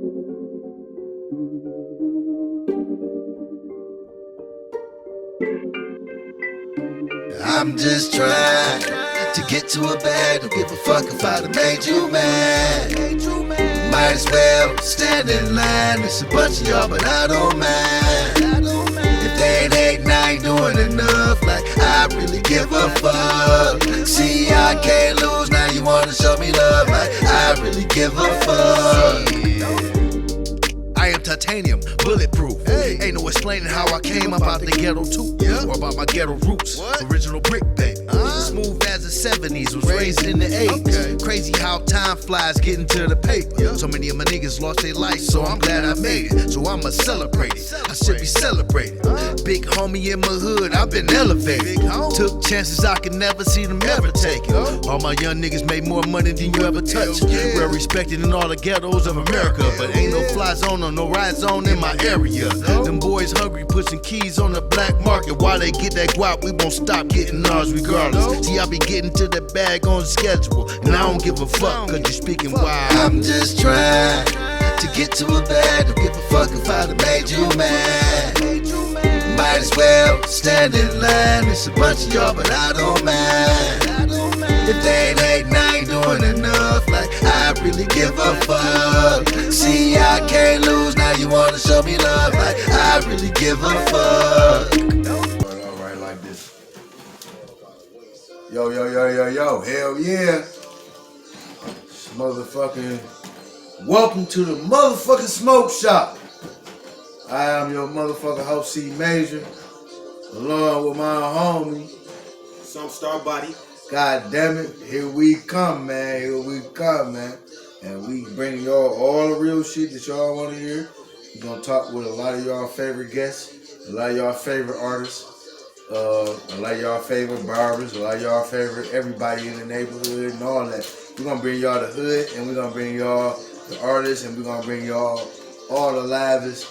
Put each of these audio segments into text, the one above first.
I'm just trying to get to a bag. Don't give a fuck if I done made you mad. Might as well stand in line. It's a bunch of y'all, but I don't mind. If they ain't hating, I ain't doing enough. Like, I really give a fuck. See, I can't lose, now you wanna show me love. Like, I really give a fuck. I am titanium, bulletproof. Hey. Ain't no explaining how I came up out the ghetto too, or about my ghetto roots. What? Original brick baby, smooth as the 70s, was raised in the 80s. Crazy how time flies, getting to the paper. So many of my niggas lost their life, so I'm glad I made it. So I'ma celebrate it. I should be celebrated. Big homie in my hood, I've been elevated. Took chances I could never see them ever taken. All my young niggas made more money than you ever touched. Well respected in all the ghettos of America, but ain't no fly zone or no ride zone in my area. Them boys hungry, pushing keys on the black market. While they get that guap, we won't stop getting ours regardless. See, I be getting to the bag on schedule, and I don't give a fuck, cause you speaking wild. I'm just trying to get to a bag. Don't give a fuck if I done made you mad. Might as well stand in line. It's a bunch of y'all, but I don't mind. If they ain't hating, I ain't doing enough. Like, I really give a fuck. See, I can't lose, now you wanna show me love. Like, I really give a fuck. Alright, like this. Yo, hell yeah. Motherfucking welcome to the motherfucking smoke shop. I am your motherfucking host, C Major, along with my homie, some star body. God damn it, here we come, man. And we bring y'all all the real shit that y'all want to hear. We're going to talk with a lot of y'all favorite guests, a lot of y'all favorite artists, a lot of y'all favorite barbers, a lot of y'all favorite everybody in the neighborhood and all that. We're going to bring y'all the hood, and we're going to bring y'all the artists, and we're going to bring y'all all the livest,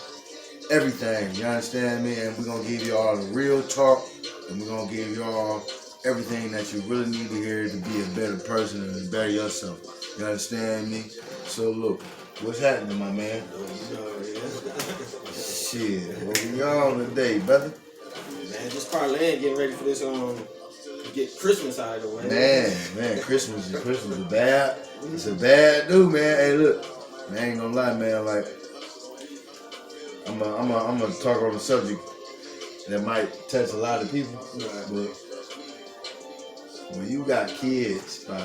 everything, you understand me? And we're going to give y'all the real talk, and we're going to give y'all everything that you really need to hear to be a better person and to better yourself. You understand me? So look, what's happening, my man? Shit, what we on today, brother? Man, just parlaying, getting ready for this get Christmas out of the way. Man, Christmas is bad. It's a bad dude, man. Hey, look, man, I ain't gonna lie, man. Like, I'm gonna talk on a subject that might touch a lot of people, but when you got kids by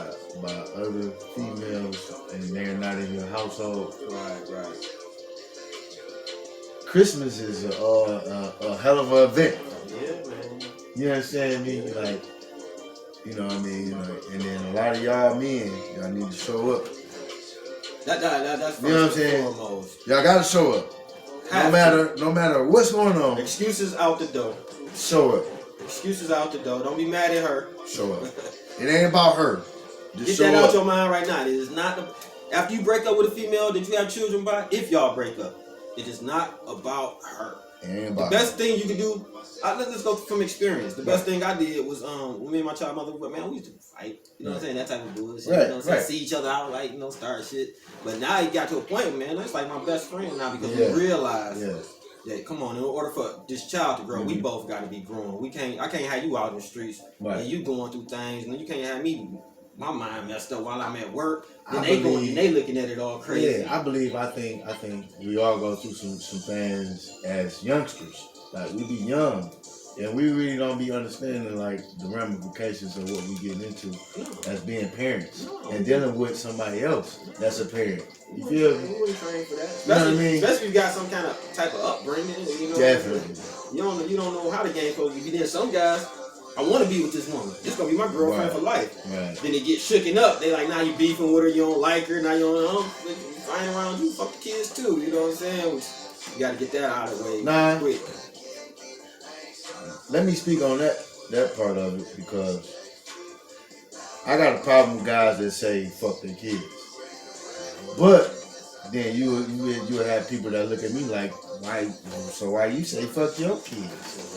other females and they're not in your household, right. Christmas is a hell of an event. Yeah, man. You understand me? Like, you know what I mean? Like, and then a lot of y'all men, y'all need to show up. That's you know what I'm saying? foremost. Y'all gotta show up. No matter what's going on. Excuses out the door. Show up. Excuses out the door. Don't be mad at her. Show up. It ain't about her. Just get that out your mind right now. It is not after you break up with a female that you have children by. If y'all break up, it is not about her. It ain't about the best thing you can do. Let's go from experience. The best thing I did was when me and my child mother, man, we used to fight. You know what I'm saying? That type of bullshit. Right, you know what I'm saying? See each other out, like, you know, start shit. But now you got to a point, man. That's like my best friend now because we realize that, come on, in order for this child to grow, we both got to be growing. I can't have you out in the streets and you going through things, and you can't have me. My mind messed up while I'm at work. Then they looking at it all crazy. Yeah, I think we all go through some things as youngsters. Like, we be young, and we really don't be understanding, like, the ramifications of what we getting into as being parents and dealing with somebody else that's a parent. You feel me? We wouldn't train for that. You know what I mean? Especially if you got some kind of type of upbringing. You know, definitely. You don't know how the game's supposed to be. Then some guys, I want to be with this woman. This gonna be my girlfriend for life. Right. Then they get shooken up. They like, now you beefing with her. You don't like her. Now you don't find around you. Fuck the kids too. You know what I'm saying? You got to get that out of the way quick. Let me speak on that part of it, because I got a problem with guys that say fuck their kids. But then you have people that look at me like, why you say fuck your kids?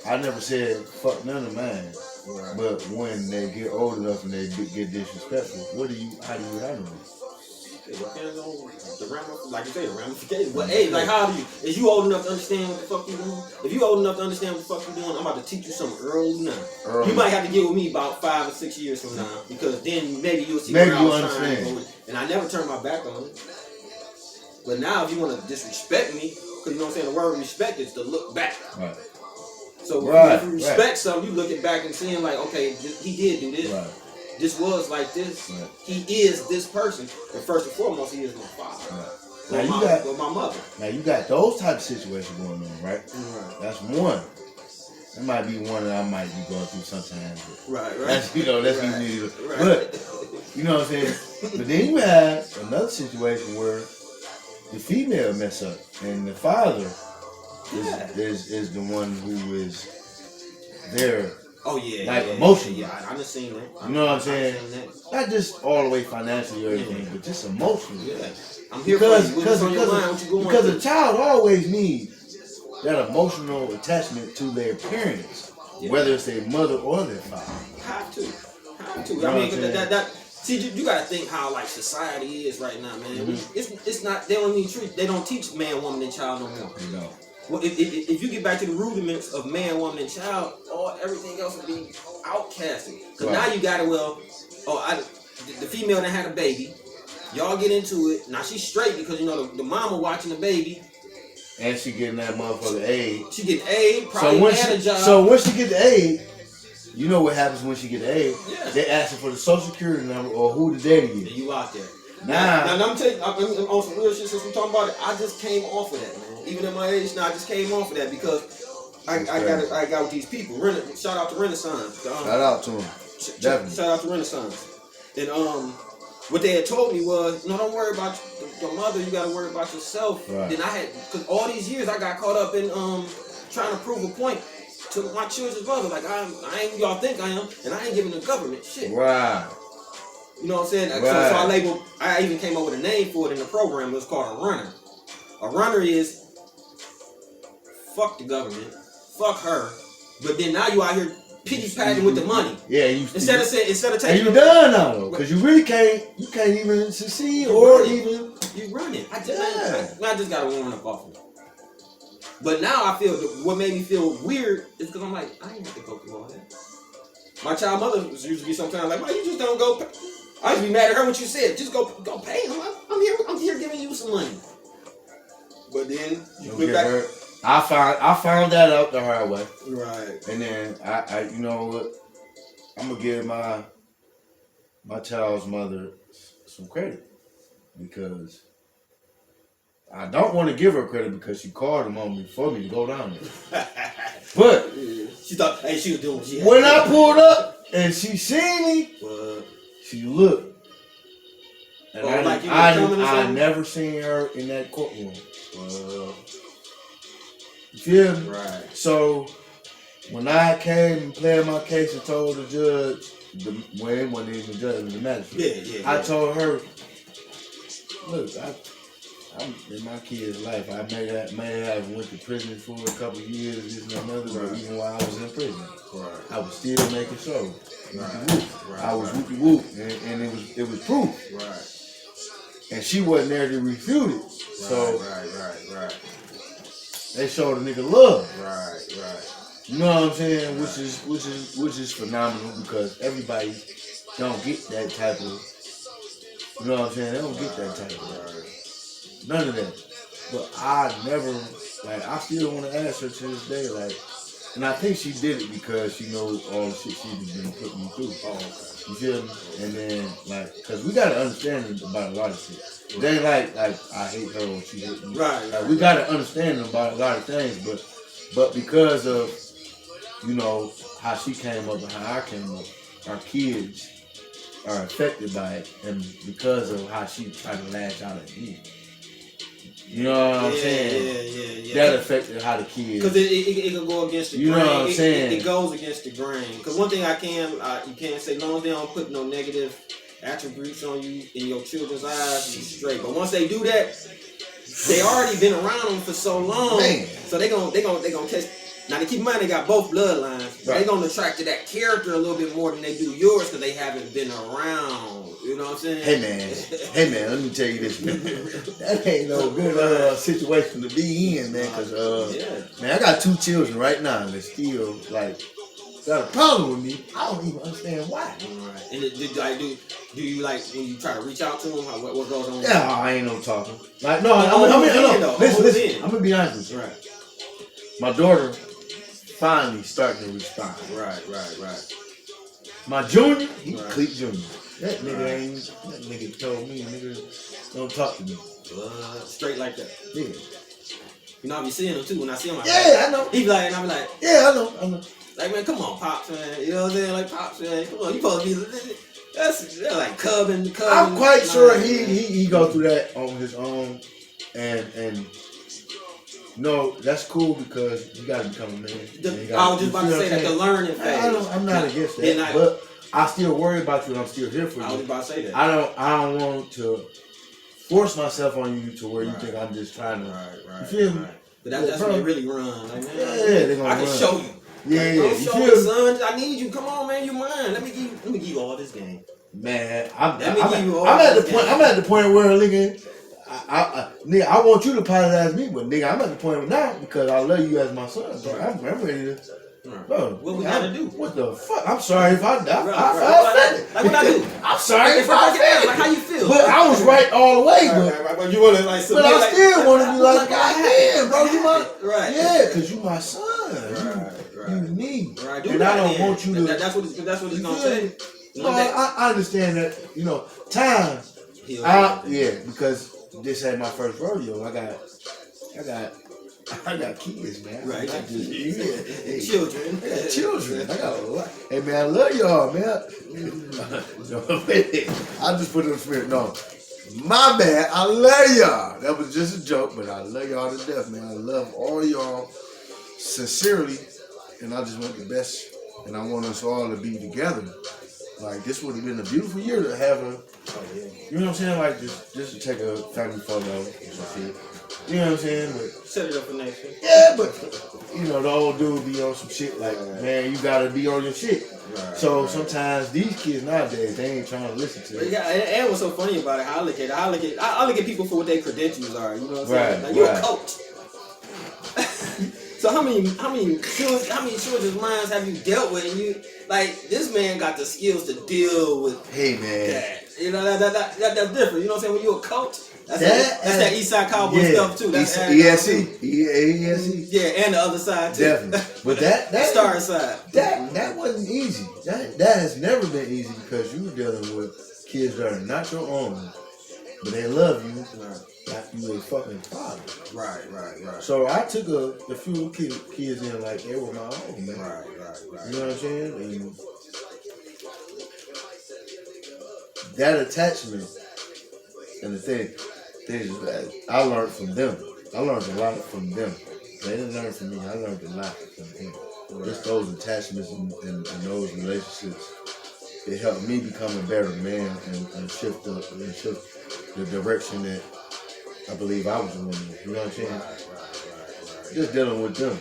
I never said fuck none of mine. Right. But when they get old enough and they get disrespectful, how do you handle it? It depends on like you say, the ramifications. But hey, like how old are you? Is you old enough to understand what the fuck you doing? If you old enough to understand what the fuck you doing, I'm about to teach you something early now. You might have to get with me about 5 or 6 years from now, because then maybe you'll see where I was trying to go. And I never turned my back on it. But now if you want to disrespect me, because you know what I'm saying, the word respect is to look back. Right. So if you respect something, you looking back and seeing like, okay, he did do this. Right. This was like this. Right. He is this person. And first and foremost, he is my father. Right. Now my mother. Now you got those type of situations going on, right? Right. That's one. That might be one that I might be going through sometimes. Right. That's that's easy. Right. But you know what I'm saying? But then you have another situation where the female mess up and the father is the one who is there. Oh yeah, like emotionally. Yeah, I done seen that. You know what I'm saying? Not just all the way financially or anything, but just emotionally. Yeah, I'm here because a child always needs that emotional attachment to their parents, whether it's their mother or their father. Have to. You know I mean, see, you gotta think how like society is right now, man. Mm-hmm. It's not. They don't teach man, woman, and child no more. No. Well, if you get back to the rudiments of man, woman, and child, everything else will be outcasted. Because now you got it. The female that had a baby, y'all get into it. Now she's straight because you know the mama watching the baby, and she getting that motherfucker aid. She getting aid, probably a job. So when she get the aid, you know what happens when she get the aid? Yeah. They asking for the social security number or who the daddy is. And you out there. Now I'm telling you, I'm on some real shit since we talking about it. I just came off of that, man. Even at my age now, I just came off of that because I got with these people. Shout out to Renaissance. Shout out to them. Shout out to Renaissance. And what they had told me was, no, don't worry about your mother. You got to worry about yourself. Right. Then because all these years I got caught up in trying to prove a point to my children's mother. Like I ain't who y'all think I am, and I ain't giving the government shit. Right. You know what I'm saying? Right. So I even came up with a name for it in the program. It was called a runner. A runner is fuck the government, fuck her, but then now you out here piggy-packing with the money. Yeah, instead of taking. And you done now, because you really can't even succeed even. You running. I just got to warm up off of it. But now I feel what made me feel weird is because I'm like, I ain't have to go through all that. My child mother used to be sometimes like, why you just don't go? I used to be mad at her when she said, just go pay him. I'm here giving you some money. But then you quit back. I found that out the hard way. Right. And then I you know what? I'm gonna give my child's mother some credit because I don't want to give her credit because she called him on me for me to go down there. But she thought, hey, she was doing what she had. When I pulled up and she seen me, she looked. And I never seen her in that courtroom. You feel me? Right. So when I came and played my case and told the judge, when it wasn't even the judge, it was the magistrate. I told her, look, I'm in my kid's life. I may have went to prison for a couple of years, this and another, but even while I was in prison, I was still making sure. I was whoopie whoop, and it was proof. Right. And she wasn't there to refute it. So Right. they showed a nigga love. Right. You know what I'm saying? Which is phenomenal because everybody don't get that type of. You know what I'm saying? They don't get that type of. None of that. But I never I still want to ask her to this day and I think she did it because she knows all the shit she's been putting me through. Oh, okay. You feel me? And then because we gotta understand about a lot of shit. It ain't like I hate her or she hate me. Right. We gotta understand about a lot of things, but because of how she came up and how I came up, our kids are affected by it, and because of how she tried to lash out at me. You know what I'm saying? Yeah. That affected how the kids. Because it can go against the grain. You know what I'm saying? It goes against the grain. Because one thing you can't say, long as they don't put no negative attributes on you in your children's eyes, you straight. But once they do that, they already been around them for so long, so they gonna catch. Now to keep in mind, they got both bloodlines. Right. They gonna attract to that character a little bit more than they do yours because they haven't been around You know what I'm saying? Hey man, let me tell you this, man. That ain't no good situation to be in, man. Cause man, I got 2 children right now, and they still like got a problem with me. I don't even understand why. Right. And do you like when you try to reach out to them? What goes on? Yeah, I ain't no talking. Like no, listen. I'm gonna be honest with you. Right. My daughter finally starting to respond. Right. My junior, he click junior. That nigga told me, nigga, don't talk to me. Straight like that. Yeah. You know, I be seeing him too. When I see him, I know. He be like, and I be like, yeah, I know. Like, man, come on, Pops, man. You know what I'm saying? Like, Pops, man, come on. You supposed to be, that's like cubbing. I'm quite sure he go through that on his own, and no, that's cool because you gotta become a man. I was just about to say that, the learning phase. I'm not against that, but I still worry about you and I'm still here for you. I was about to say that. I don't want to force myself on you to where you think I'm just trying to. Right. You feel me? But that's when they really run. Like, man, they're gonna I can show you. Yeah, like, show me, son. I need you. Come on, man. You mine. Let me give you all this game. Man, I'm at the point where nigga, nigga, I want you to apologize me, but nigga, I'm at the point now because I love you as my son. So I'm ready to. Bro, what we gotta do? What the fuck? I'm sorry if I offended. Like what I do? I'm sorry if I offended. Like how you feel? But I was right all the way. But you wanna like? But I still want to be like, God damn, bro, you my right? Yeah, because you my son. You me. Right. And I don't want you to. That's what it's gonna say. No, I understand that. You know, time. Because this ain't my first rodeo. I got kids, man. Right. Children. I got a lot. Hey, man, I love y'all, man. I just put it in the spirit. No, my bad. I love y'all. That was just a joke, but I love y'all to death, man. I love all y'all sincerely, and I just want the best, and I want us all to be together. Like, this would have been a beautiful year to have you know what I'm saying? Like, just to take a family photo or some shit. You know what I'm saying? But, set it up for next year. Yeah, but the old dude be on some shit like, man, you gotta be on your shit. So sometimes these kids nowadays, they ain't trying to listen to it. Yeah, and what's so funny about it, how I look at people for what their credentials are. You know what I'm saying? Like, you're a coach. So how many children's minds have you dealt with? And you like, this man got the skills to deal with. Hey man, that. You know that's different. You know what I'm saying? When you're a coach. That's that East Side Cowboy stuff too. That's ESE. Yeah, and the other side too. Definitely. But that star side. That wasn't easy. That has never been easy because you were dealing with kids that are not your own, but they love you like you a fucking father. Right. So I took a few kids in like they were my own, man. Right. You know what I'm saying? And that attachment and the things that I learned from them. I learned a lot from them. They didn't learn from me. I learned a lot from them. Just those attachments and those relationships. It helped me become a better man and shift the direction that I believe I was going in. You know what I'm saying? Right. Just dealing with them.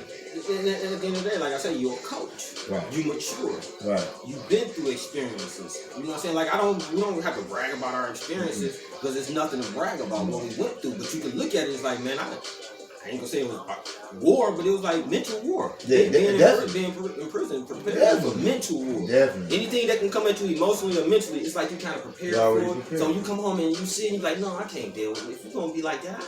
And at the end of the day, like I said, you're a coach. Right. You mature. Right. You've been through experiences. You know what I'm saying? Like we don't have to brag about our experiences because there's nothing to brag about what we went through. But you can look at it as like, man, I ain't gonna say it was war, but it was like mental war. Yeah, being in prison, prepared for mental war. Definitely. Anything that can come at you emotionally or mentally, it's like you kind of prepared for it. So when you come home and you sit and you're like, no, I can't deal with it. If you're gonna be like that,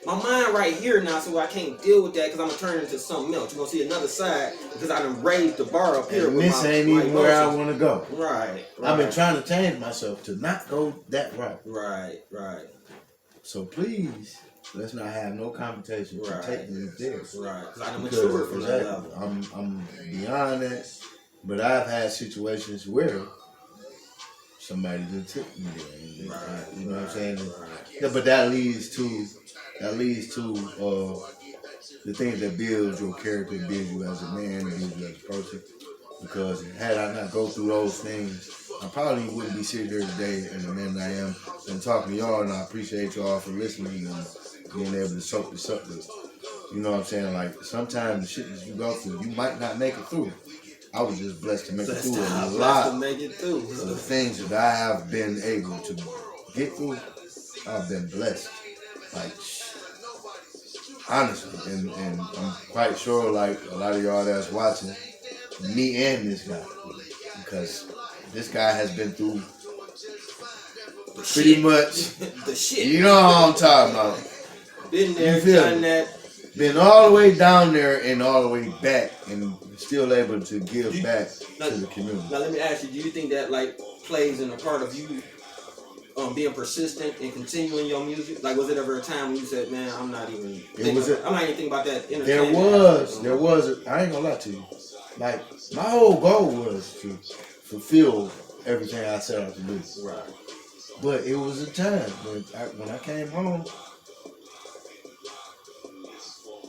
my mind right here now, so I can't deal with that because I'm gonna turn into something else. You're gonna see another side because I done raised the bar up here. And this ain't even where I want to go. Right. I've been trying to change myself to not go that route. Right. So please, let's not have no competition for taking this. Right. Because I done matured from that level. I'm beyond that, but I've had situations where somebody just took me there. Right. You know what I'm saying? Yeah, but that leads to the things that build your character, build you as a man, build you as a person. Because had I not go through those things, I probably wouldn't be sitting here today and the man I am and talking to y'all. And I appreciate y'all for listening and being able to soak this up. You know what I'm saying? Like, sometimes the shit that you go through, you might not make it through. I was just blessed to make it through a Blessed lot to make it through. of the things that I have been able to get through. I've been blessed, like honestly, and I'm quite sure, like a lot of y'all that's watching, me and this guy, because this guy has been through pretty much the shit. You know what I'm talking about. Been there, done that. Been all the way down there and all the way back, and still able to give back to the community. Now let me ask you: do you think that like plays in a part of you being persistent and continuing your music? Like, was it ever a time when you said, "Man, I'm not even thinking about that"? There was. I ain't gonna lie to you. Like, my whole goal was to fulfill everything I set out to do. Right. But it was a time when I came home.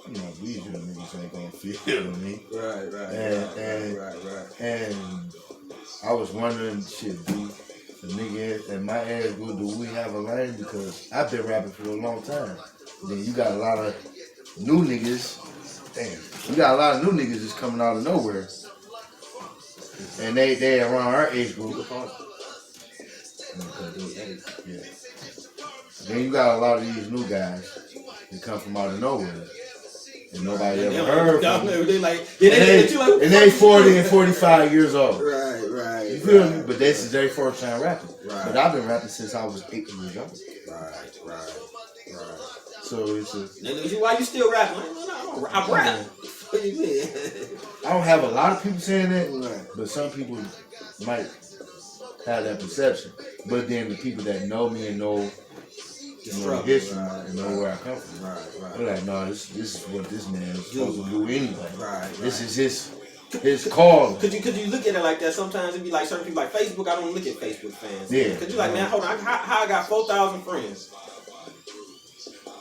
You know, these niggas ain't gonna feel me. Right. And I was wondering, shit, do the nigga at my age group, do we have a lane? Because I've been rapping for a long time. Then you got a lot of new niggas. Damn, you got a lot of new niggas just coming out of nowhere. And they around our age group. Yeah. Then you got a lot of these new guys that come from out of nowhere. And nobody ever heard from them. And they 40 and 45 years old. Right. You feel me? But this is their first time rapping. Right. But I've been rapping since I was 8 years old. Right. So it's a... Why you still rapping? I rap. What do you mean? I don't have a lot of people saying that, but some people might have that perception. But then the people that know me and know the history and know where I come from, they're like, no, this is what this man is supposed to do anyway. This is his call. Could you look at it like that? Sometimes it'd be like certain people like Facebook. I don't look at Facebook fans. Yeah. Cause you like, man, hold on, how I got 4,000 friends?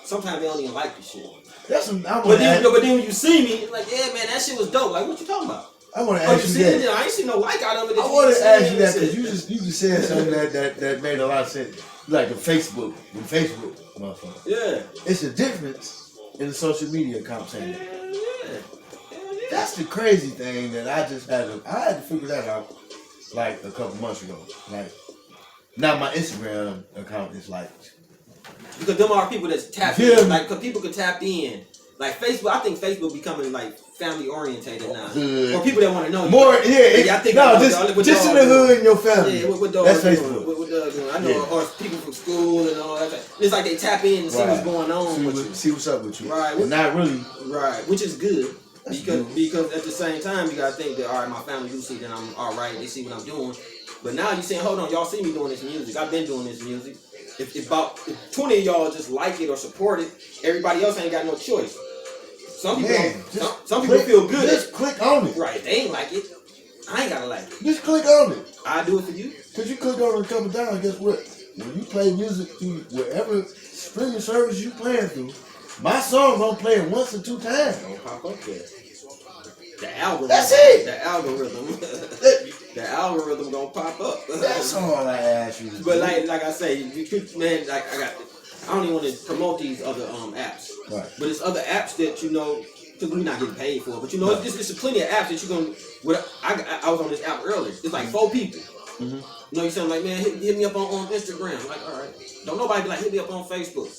Sometimes they don't even like the shit. But then when you see me, it's like, yeah, man, that shit was dope. Like, what you talking about? I want to ask you that. I ain't seen no like out of it. I want to ask you that because you just said something that made a lot of sense. Like the Facebook motherfucker. Yeah. It's a difference in the social media conversation. Yeah. That's the crazy thing that I had to figure that out like a couple months ago. Like, now my Instagram account is like, because them are people that's tapped in. Like, because people can tap in. Like Facebook, I think Facebook becoming like family orientated now. Or people that want to know you. More, yeah. I think just in the hood in your family. Yeah, what that's Facebook. What dogs doing? I know, or people from school and all that. It's like they tap in and see what's going on with you. See what's up with you. Right. But not really. Right. Which is good. Because at the same time, you got to think that, all right, my family do see that I'm all right. They see what I'm doing. But now you're saying, hold on, y'all see me doing this music. I've been doing this music. If 20 of y'all just like it or support it, everybody else ain't got no choice. Some people feel good. Just click on it. Right, they ain't like it. I ain't gotta like it. Just click on it. I do it for you. Cause you click on it and come down, guess what? When you play music through whatever streaming service you playing through, my song gonna play it once or 2 times. Don't pop up there. The algorithm. That's it. The algorithm. The algorithm gonna pop up. That's all I ask you. But like I say, you could, man. Like I don't even want to promote these other apps. Right. But it's other apps that because we're not getting paid for. But it's plenty of apps that you're gonna. I was on this app earlier. It's like 4 people. Mm-hmm. You know, you sound like, man, hit me up on Instagram. I'm like, all right. Don't nobody be like, hit me up on Facebook.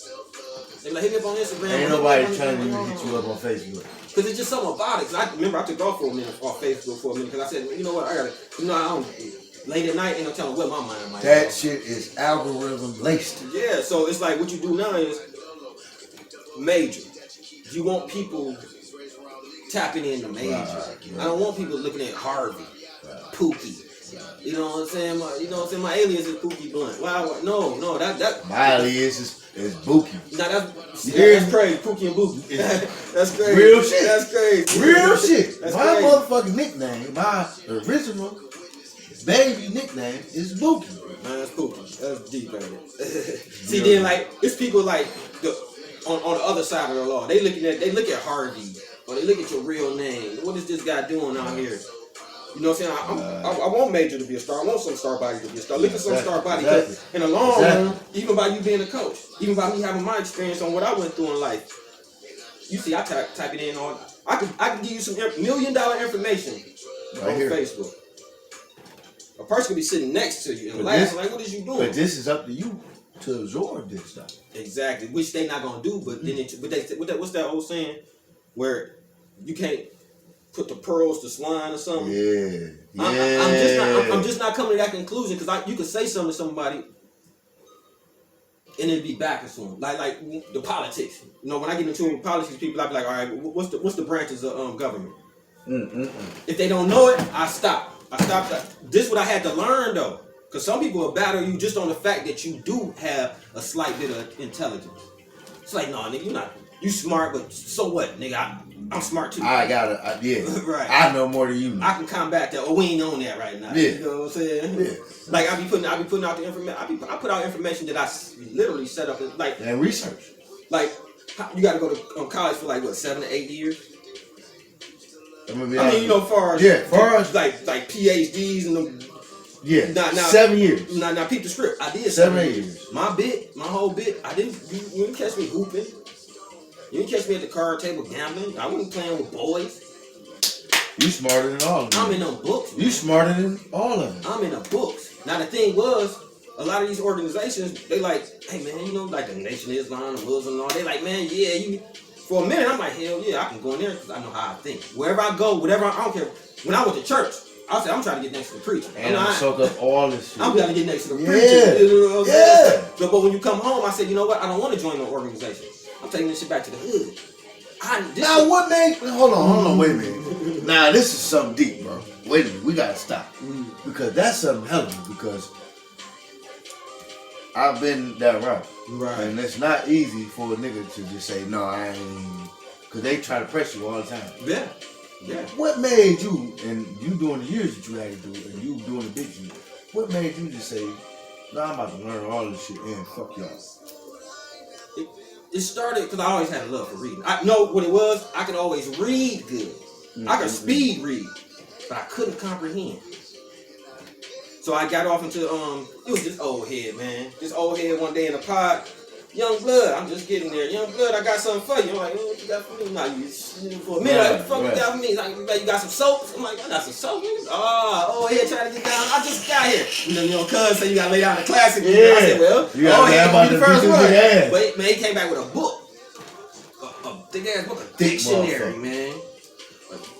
They be like, hit me up on Instagram. Ain't nobody trying to hit you up on Facebook. Because it's just something about it. Cause I remember I took off for a minute off Facebook for a minute because I said, you know what, I don't. Late at night, ain't no telling where my mind might go. That shit is algorithm laced. Yeah, so it's like what you do now is major. You want people tapping into major. Right. I don't want people looking at Harvey, Pookie. You know what I'm saying? My alias is Pookie Blunt. Wow, no, that my alias is Bookie. Now that's crazy. Pookie and Bookie. That's crazy. Real shit. That's crazy. Real shit. That's my crazy. Motherfucking nickname, my original baby nickname is Bookie. Man, that's Pookie. That's deep, baby. See, then like it's people like on the other side of the law. They look at Harvey or they look at your real name. What is this guy doing out here? You know what I'm saying? I want Major to be a star. I want some star body to be a star. Look at some star body. Because in the long run, even by you being a coach, even by me having my experience on what I went through in life, you see, I type it in on. I can give you some $1 million information on Facebook. A person could be sitting next to you and laughing like, what is you doing? But this is up to you to absorb this stuff. Exactly, which they not gonna do. But then, what's that old saying where you can't put the pearls to swine or something? I'm just not coming to that conclusion because you could say something to somebody and it'd be backwards to them. Like the politics. You know, when I get into politics, people I be like, all right, what's the branches of government? If they don't know it, I stop. This is what I had to learn though, because some people will battle you just on the fact that you do have a slight bit of intelligence. It's like, no, nigga, you smart, but so what, nigga? I'm smart too. Right. I know more than you know. I can combat that. We ain't on that right now. Yeah. You know what I'm saying? Yeah. Like I be putting out the information. I put out information that I literally set up and research. Like you got to go to college for like what 7 to 8 years. I mean, you know, far as like PhDs and them. Yeah. 7 years. Now peep the script. I did 7 years. My whole bit. I didn't. You didn't catch me hooping. You didn't catch me at the card table gambling. I wasn't playing with boys. You smarter than all of them. I'm in them books. Man. You smarter than all of them. I'm in the books. Now the thing was, a lot of these organizations, they like, hey man, you know, like the Nation of Islam, the Muslims and all. They like, man, yeah, you. For a minute, I'm like, hell yeah, I can go in there because I know how I think. Wherever I go, whatever, I don't care. When I went to church, I said, I'm trying to get next to the preacher. And I'm soak up all this shit. I'm trying to get next to the preacher. You know what I'm saying? But when you come home, I said, you know what? I don't want to join no organization. I'm taking this shit back to the hood. What made? Hold on, wait a minute. Now this is something deep, bro. Wait a minute, we gotta stop because that's something hell of it. Because I've been that route, right? And it's not easy for a nigga to just say no, I ain't, because they try to press you all the time. Yeah. What made you, and you doing the years that you had to do, and you doing the big shit? What made you just say, no, I'm about to learn all this shit and fuck y'all? It started because I always had a love for reading. I know what it was. I could always read good. I could speed read, but I couldn't comprehend. So I got off into it was this old head, man. This old head one day in the pod. Young blood, I'm just getting there. Young blood, I got something for you. I'm like, what you got for me? Now you for a minute, like, what the fuck you got for me? He's like, you got some soaps? I'm like, I got some soap. Old head trying to get down. I just got here. You know, cuz say you gotta lay down the classic. Yeah. I said, well, old head gonna be the first one. But man, he came back with a book. A thick ass book, a dictionary, man.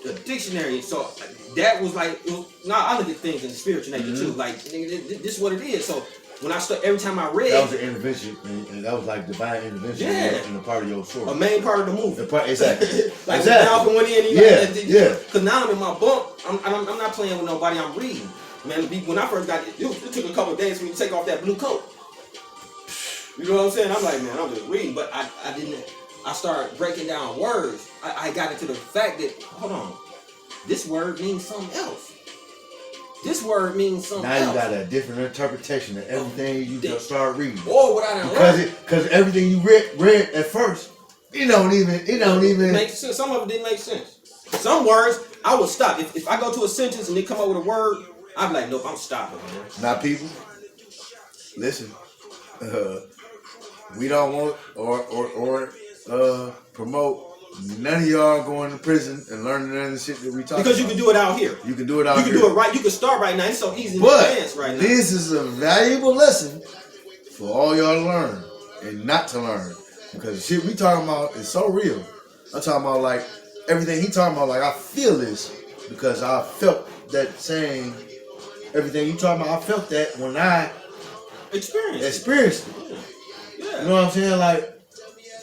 A dictionary. So that was like, now I look at things in the spiritual nature too. Like, this is what it is. So when I start, every time I read, that was an intervention, and that was like divine intervention in the part of your story. A main part of the movie. Exactly. Like when Malcolm went in, Because now I'm in my bunk. I'm not playing with nobody. I'm reading. Man, when I first got it took a couple of days for me to take off that blue coat. You know what I'm saying? I'm like, man, I'm just reading, but I didn't. I started breaking down words. I got into the fact that, hold on, this word means something else. This word means something else. Now you got a different interpretation of everything you just start reading. Or what I done learned. Because everything you read at first, it don't even make sense. Some of it didn't make sense. Some words I would stop. If I go to a sentence and they come up with a word, I'm like, nope, I'm stopping, man. Now people, listen. We don't want or promote none of y'all going to prison and learning none of the shit that we talk about. Because you can do it out here. You can do it out here. You can do it right. You can start right now. It's so easy to advance right now. This is a valuable lesson for all y'all to learn and not to learn. Because the shit we talking about is so real. I'm talking about like everything he talking about, like I feel this because I felt that same everything you talking about. I felt that when I experienced it. Yeah. You know what I'm saying? Like,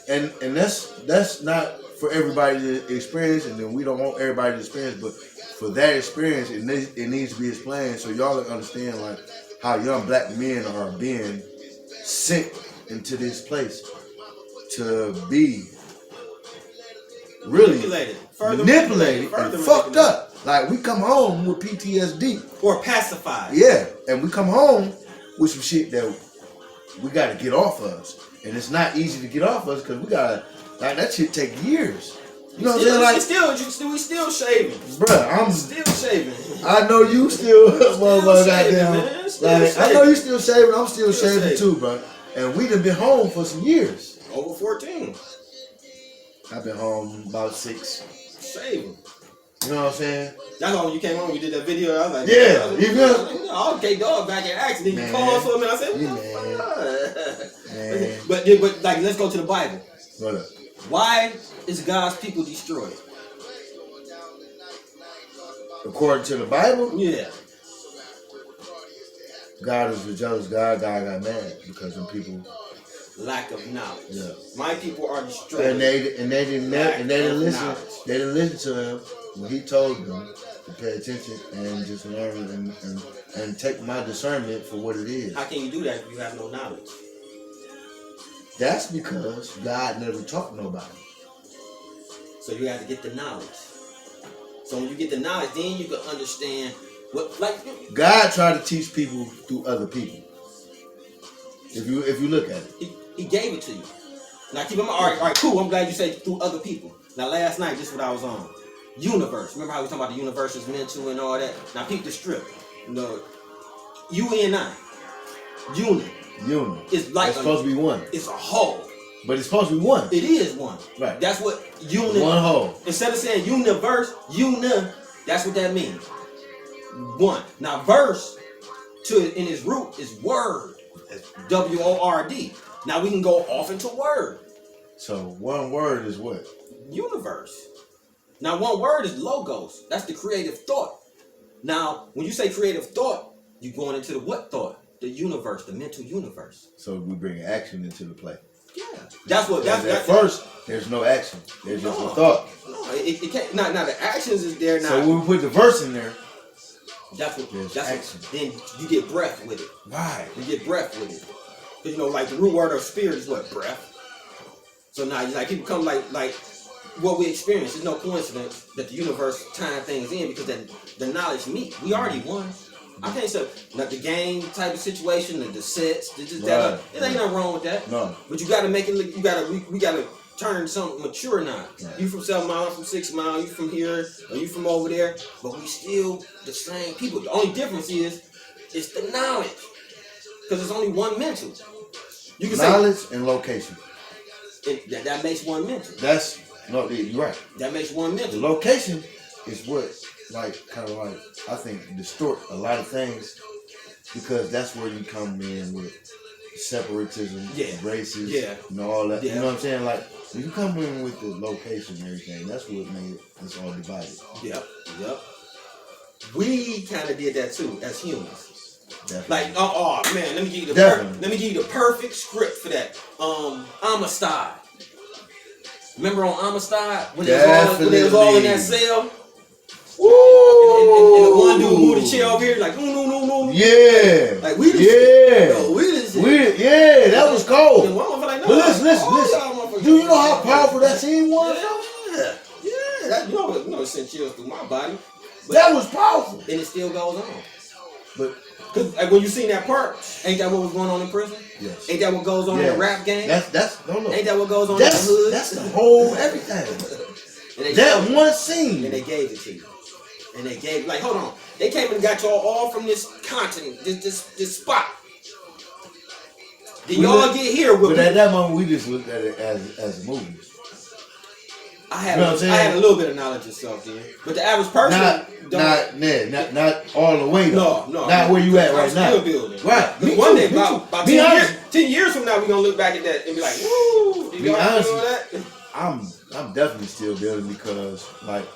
and that's not for everybody to experience, and then we don't want everybody to experience, but for that experience, it needs to be explained so y'all understand like how young black men are being sent into this place to be really manipulated and fucked up. Like we come home with PTSD or pacified. Yeah, and we come home with some shit that we got to get off us, and it's not easy to get off us because we gotta like that shit take years. You know what I'm saying? Like we still shaving, bruh. I'm still shaving. I know you still, motherfucker. Goddamn, like I know you still shaving. I'm still shaving too, bro. And we done been home for some years. Over 14. I've been home about 6. Shaving. You know what I'm saying? That's why when you came on, we did that video. I was like, yeah, you feel? Okay, dog, back in action. Then you called for me. I said, man. But like, let's go to the Bible. What up? Why is God's people destroyed? According to the Bible? Yeah. God is a jealous God. God got mad because of people. Lack of knowledge. Yeah. My people are destroyed. And they didn't listen. They didn't listen to him when he told them to pay attention and just learn and take my discernment for what it is. How can you do that if you have no knowledge? That's because God never taught nobody. So you have to get the knowledge. So when you get the knowledge, then you can understand what, like, God tried to teach people through other people. If you look at it, he gave it to you. Now keep in mind, all right, cool. I'm glad you said through other people. Now last night, this is what I was on. Universe. Remember how we talking about the universe is mental and all that? Now peep the strip. You know, U-N-I. Uni. It's like it's supposed to be one. It's a whole. But it's supposed to be one. It is one. Right. That's what uni. One whole. Instead of saying universe, that's what that means. One. Now verse in its root is word. W-O-R-D. Now we can go off into word. So one word is what? Universe. Now one word is logos. That's the creative thought. Now when you say creative thought, you're going into the what thought? The universe, the mental universe. So we bring action into the play. Yeah. That's what. At first, there's no action. There's just a thought. No, it can't. Now the actions is there now. So when we put the verse in there, that's what. There's that's action. what. Then you get breath with it. Right. You get breath with it. Because you know, like the root word of spirit is what? Breath. So now, like people come like what we experience. It's no coincidence that the universe tying things in because the knowledge meet. We already won. I can't say like the game type of situation, the sets, that. It ain't nothing wrong with that. No. But you gotta make it look. We gotta turn into something mature now. Right. You from 7 Mile, I'm from 6 Mile. You from here, or you from over there. But we still the same people. The only difference is it's the knowledge, because it's only one mental. You can knowledge and location. That makes one mental. You're right. That makes one mental. The location is what. I think distort a lot of things because that's where you come in with separatism, races, and all that. You know what I'm saying? Like when you come in with the location and everything, that's what made it's all divided. Yep. We kind of did that too as humans. Definitely. Like, man, let me give you the perfect script for that. Amistad. Remember on Amistad when they was all in that cell? Woo! And the one dude moved the chair over here like no. Yeah. Like we just that was cold. But listen. Do you know how powerful that scene was? Yeah. That, you know it sent chills through my body. But that was powerful. And it still goes on. But cause when you seen that part, ain't that what was going on in prison? Yes. Ain't that what goes on in the rap game? That's no. Ain't that what goes on in the hood? That's the whole everything. That one scene. And they gave it to you. And they gave, like, hold on. They came and got y'all all from this continent, this spot. Did y'all get here with But at that moment, we just looked at it as a movie. I had a little bit of knowledge of self then. But the average person not all the way though. No. Not where you at right now. Still building. Right. But one day, about 10 years from now, we're going to look back at that and be like, woo, did y'all feel that? I'm definitely still building because, like,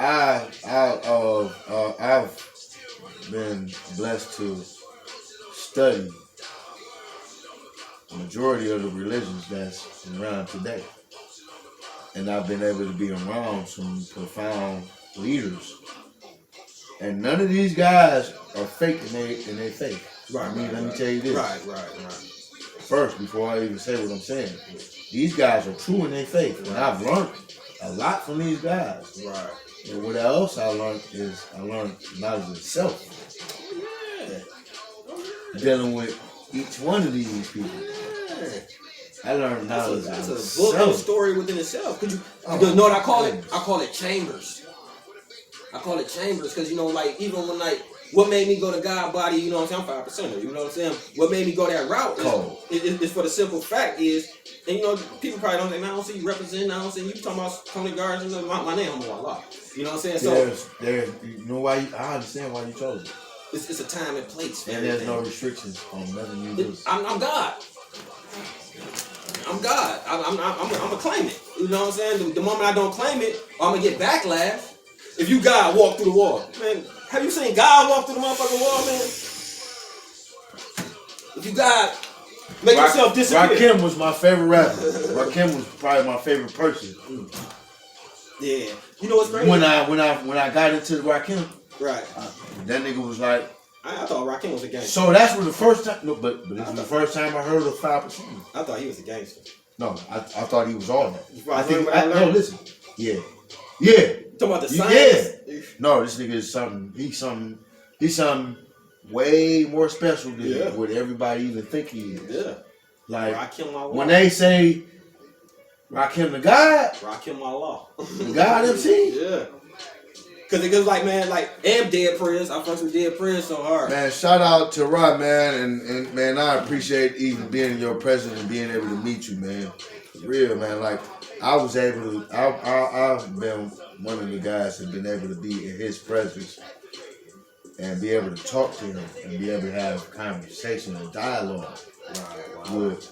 I've been blessed to study the majority of the religions that's around today, and I've been able to be around some profound leaders, and none of these guys are fake in their faith. Right. Let me tell you this. Right. First, before I even say what I'm saying, these guys are true in their faith, and I've learned a lot from these guys. Right. And what else I learned knowledge of self. Dealing with each one of these people. I learned knowledge of self. That's a book and a story within itself. Could you know what I call it? I call it chambers. I call it chambers because, like, even when, like, What made me go to God body, you know what I'm saying? I'm 5%, you know what I'm saying? What made me go that route is for the simple fact is, and you know, people probably don't say, man, I don't see you representing, I don't see you talking about Tony Guards, you know, my name, I'm Allah. You know what I'm saying? So there's you know why I understand why you chose it. It's a time and place. And there's no restrictions on nothing you do. I'm God. I'm God. I'm gonna claim it. You know what I'm saying? The moment I don't claim it, I'm gonna get backlash. If you God walk through the wall, man, have you seen God walk through the motherfucking wall, man? If you God, make yourself disappear. Rakim was my favorite rapper. Rakim was probably my favorite person. Yeah. You know what's crazy? When I got into Rakim, right, that nigga was like. I thought Rakim was a gangster. So that's what the first time. No, but this is the first time I heard of 5%. I thought he was a gangster. No, I thought he was all that. No, listen. Yeah. Talking about the science? Yeah. No, this nigga is something. He's something way more special than what everybody even think he is. Yeah. Like Rakim, when they say Rakim the God, Rakim Allah, the God MC. Yeah. Cause it goes like, man, like, and Dead Prayers. I fucks with Dead Prayers so hard. Man, shout out to Rod, man, and man, I appreciate even being your presence and being able to meet you, man. For real, man. Like, I was able to. I've been one of the guys that's been able to be in his presence and be able to talk to him and be able to have conversation and dialogue with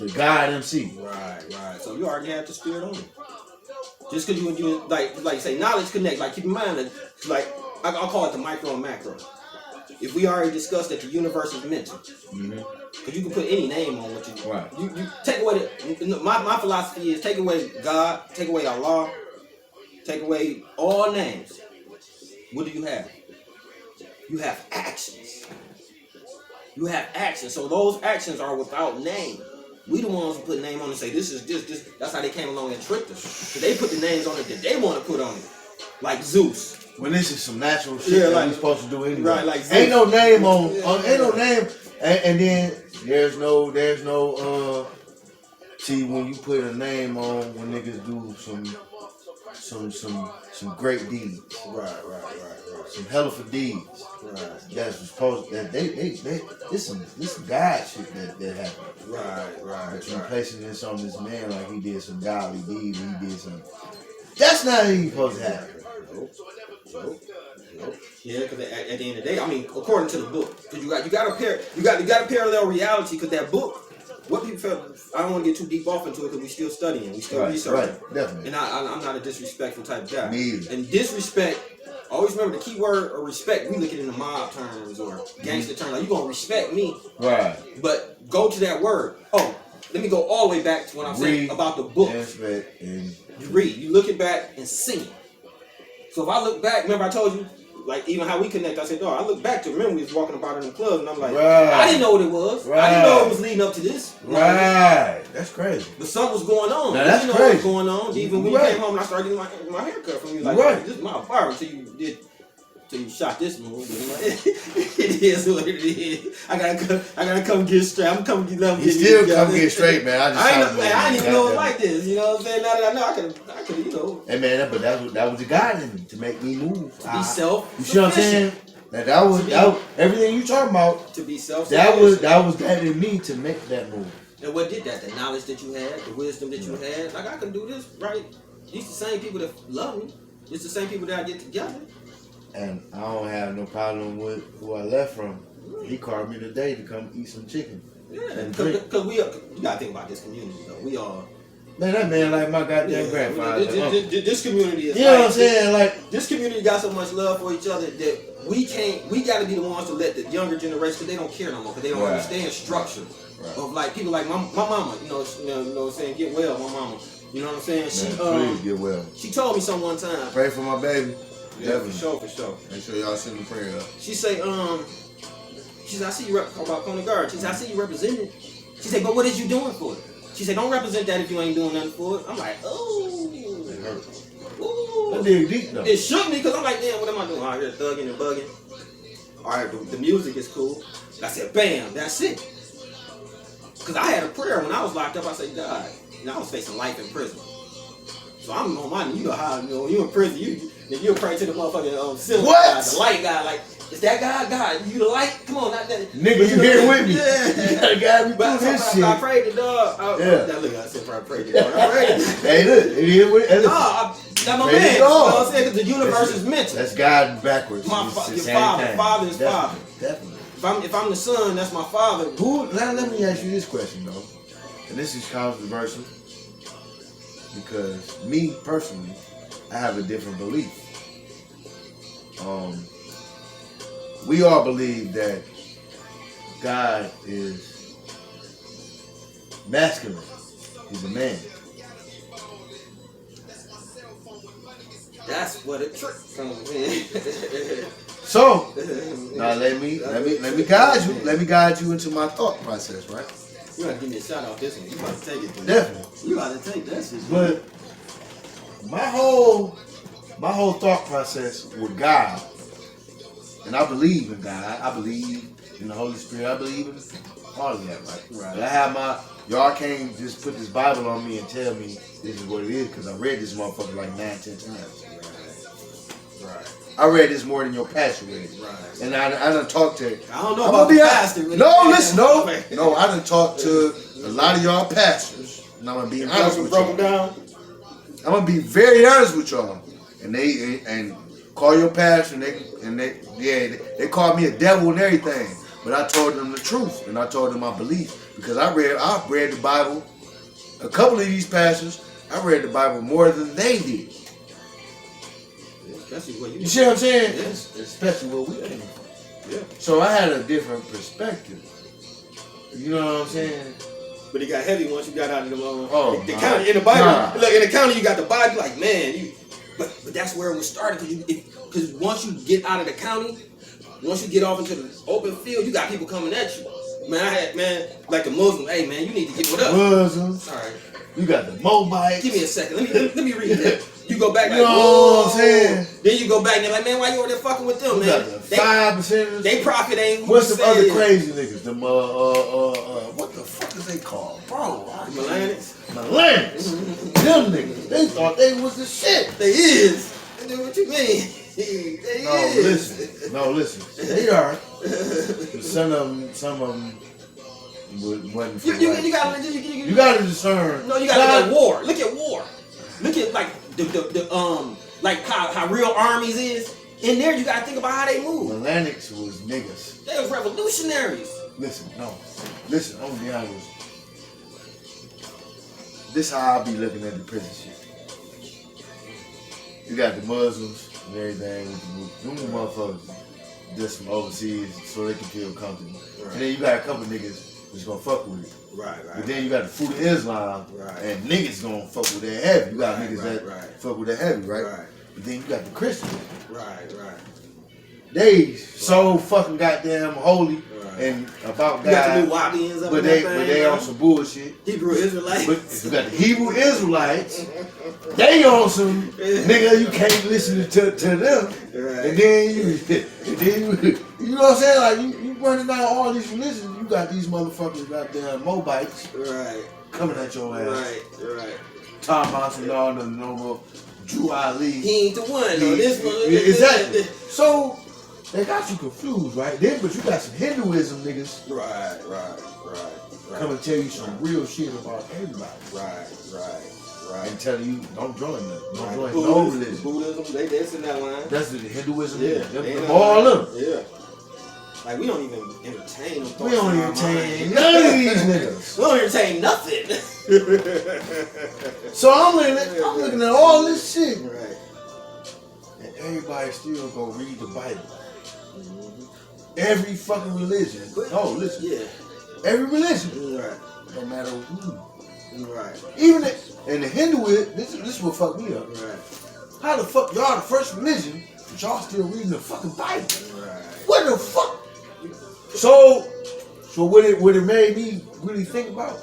the God MC. Right. So you already had the spirit on you. Just because you like say knowledge connect, like keep in mind, like I'll call it the micro and macro. If we already discussed that the universe is mental, because you can put any name on what you do. Right. You take away my philosophy is take away God, take away Allah, take away all names. What do you have? You have actions. You have actions. So those actions are without name. We the ones who put name on and say this is this. That's how they came along and tricked us. So they put the names on it that they want to put on it, like Zeus. When this is some natural shit that we supposed to do anyway. Right, like Zeus. Ain't no name on ain't no name, and then there's no. See, when you put a name on, when niggas do some great deeds. Right. Some hell of a deeds. Right. That's supposed that they this some God shit that happened. Right. But you placing this on this man like he did some godly deed, he did some. That's not even supposed to happen. Nope. Yeah, because at the end of the day, I mean, according to the book, because you got a parallel reality. Because that book, what people felt, I don't want to get too deep off into it because we still studying, we still researching. Right, definitely. And I'm not a disrespectful type of guy. Me either. And disrespect, always remember the key word of respect. We look at it in the mob terms or gangster terms. Like, you gonna respect me, right? But go to that word. Oh, let me go all the way back to what I'm saying about the book. And you read, you look it back and sing it. So if I look back, remember I told you, like even how we connect, I said, I look back to remember we was walking about in the clubs and I'm like, I didn't know what it was. I didn't know it was leading up to this. Right. That's crazy. But something was going on. Now, that's you know crazy. What was going on. Even when you came home and I started getting my haircut from you, like, this is my barber till you shot this move. It is what it is. I gotta come get straight. I'm coming get level. You still come get straight, man. I didn't even know it like this. You know what I'm saying? Now that I know, I could, you know. Hey man, but that was the guy in me to make me move. To be self. You see what I'm saying? That was everything you talking about. To be self. That was that in me to make that move. And what did that? The knowledge that you had, the wisdom that you had. Like I can do this, right? These the same people that love me. It's the same people that I get together. And I don't have no problem with who I left from. He called me today to come eat some chicken. Yeah, because you gotta think about this community though. We all. Man, that man like my goddamn grandfather. This community is. You know what I'm saying? Like this community got so much love for each other that we can't. We got to be the ones to let the younger generation, because they don't care no more, because they don't understand structure of like people like my mama. You know what I'm saying? Get well, my mama. You know what I'm saying? She please get well. She told me something one time. Pray for my baby. Yeah, for sure. Make sure y'all send the prayer up. She say, she said, I see you about Coney Guard. She said, I see you representing. She said, but what is you doing for it? She said, don't represent that if you ain't doing nothing for it. I'm like, oh. It hurt. Ooh. That dig deep though. It shook me because I'm like, damn, what am I doing out here thugging and bugging? All right, the music is cool. I said, bam, that's it. Because I had a prayer when I was locked up. I said, God, I was facing life in prison. So I'm on my, you know how, you know, when you in prison, you'll pray to the motherfucking ceiling guy, the light guy, like, Is that God? You the light? Come on, not that. Nigga, you here with me? Yeah. You gotta guide me through this shit. I prayed to dog. Look, I said I prayed to dog. I prayed. Hey, look, you here with it? No, that's my man. You know what I'm saying? Because the universe is mental. That's God backwards. My father is father. Definitely. If I'm the son, that's my father. Let me ask you this question though, and this is controversial because me personally, I have a different belief. We all believe that God is masculine. He's a man. That's what a trick comes in. So now let me guide you. Let me guide you into my thought process, right? You gotta give me a shout out this one. You about to take it. Definitely. You about to take that shit. But my whole thought process with God, and I believe in God. I believe in the Holy Spirit. I believe in all of that, right? But I have y'all can't just put this Bible on me and tell me this is what it is because I read this motherfucker like 9-10 times. Right. I read this more than your pastor read it. Right. And I done talked to. I don't know about the pastor. No, I done talked to a lot of y'all pastors. And I'm gonna be honest with y'all. I'm gonna be very honest with y'all. And they call your pastor and they called me a devil and everything. But I told them the truth and I told them my belief because I've read the Bible. A couple of these pastors, I read the Bible more than they did. You see what I'm saying? Yes. Especially where we came from. Yeah. So I had a different perspective. You know what I'm saying? But it got heavy once you got out of the the county in the Bible. Look, in the county you got the Bible. Like, man, but that's where it was started. Because once you get out of the county, once you get off into the open field, you got people coming at you. Man, like the Muslim. Hey, man, you need to get with us. Muslims. All right. You got the Moabites. Give me a second. Let me read that. You go back like, you know what I'm saying? Then you go back and they're like, man, why you over there fucking with them, you man? Got the 5%. They profit ain't. What's the other crazy niggas? Them what the fuck is they called, bro? Millennials. Them niggas. They thought they was the shit. They is. What you mean? No, listen. They are. Some of them. Wasn't You gotta discern. No, you gotta look at war. Look at war. Look at like the like how real armies is. In there, you gotta think about how they move. Atlantics was niggas. They was revolutionaries. Listen, I'm gonna be honest. This how I be looking at the prison shit. You got the Muslims and everything. Them motherfuckers just from overseas so they can feel comfortable. Right. And then you got a couple niggas that's gonna fuck with it. Right. But then you got the fruit of Islam, and niggas gonna fuck with that heavy. You got niggas that fuck with that heavy, right? But then you got the Christians. Right. They so fucking goddamn holy and about God. But they on some bullshit. Hebrew Israelites. But you got the Hebrew Israelites. They on some nigga. You can't listen to them. Right. And then you know what I'm saying? Like you running down all these religions. You got these motherfuckers goddamn Moabites. Right. Coming at your ass. Right. Tom Monson, all the normal Drew Ali. He ain't the one. No, this one. Exactly. So they got you confused, right? Then, but you got some Hinduism niggas. Right. Come and tell you some real shit about everybody. Right. And telling you don't join them. Don't join no religion. Buddhism, that's in that line. That's the Hinduism. Yeah. All of them. Yeah. Like we don't even entertain them. We don't entertain none of these niggas. We don't entertain nothing. So I'm looking at all this shit. Right. And everybody still gonna read the Bible. Mm-hmm. Every fucking religion. Oh, listen. Yeah. Every religion. Right. No matter who. Right. Even in the Hinduism, this will fuck me up. Right. How the fuck y'all the first religion, but y'all still reading the fucking Bible? Right. What the fuck? So what it made me really think about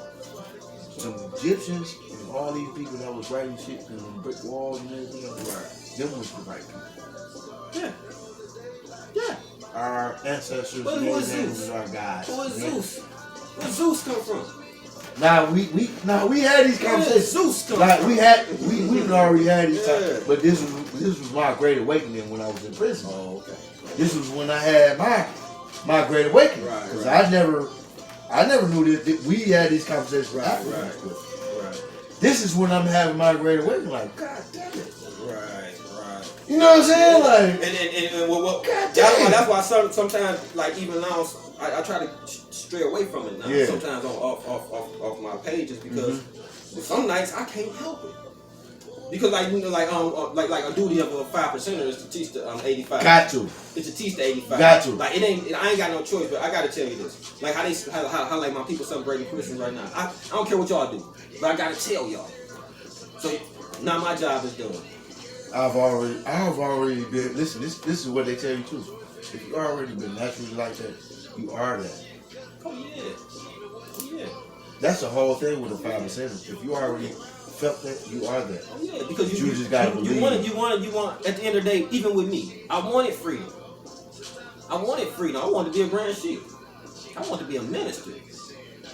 some Egyptians and all these people that was writing shit and them brick walls and everything. Right. Them was the right people. Yeah. Our ancestors was our guys. Who is Zeus? Where Zeus come from? Now we had these conversations. Zeus come like from? we already had these times, but this was was my great awakening when I was in prison. Oh, okay. This was when I had my great awakening. Because I never knew that we had these conversations. Right. This is when I'm having my great awakening. Like, God damn it. Right. You know what I'm saying? Like, and what that's why sometimes, like even now, I try to stray away from it now. Yeah. Sometimes off my pages because some nights I can't help it. Because like a duty of a 5% is to teach the 85. Got to. It's to teach the 85. Got to. Like I ain't got no choice, but I gotta tell you this. Like how like my people celebrating Christmas right now. I don't care what y'all do, but I gotta tell y'all. So now my job is done. I've already been. Listen, this is what they tell you too. If you already been naturally like that, you are that. Oh yeah. That's the whole thing with the 5%. If you already felt that, you are that. Oh yeah, because you just gotta believe. You want. At the end of the day, even with me, I wanted freedom. I wanted to be a grand sheik. I wanted to be a minister.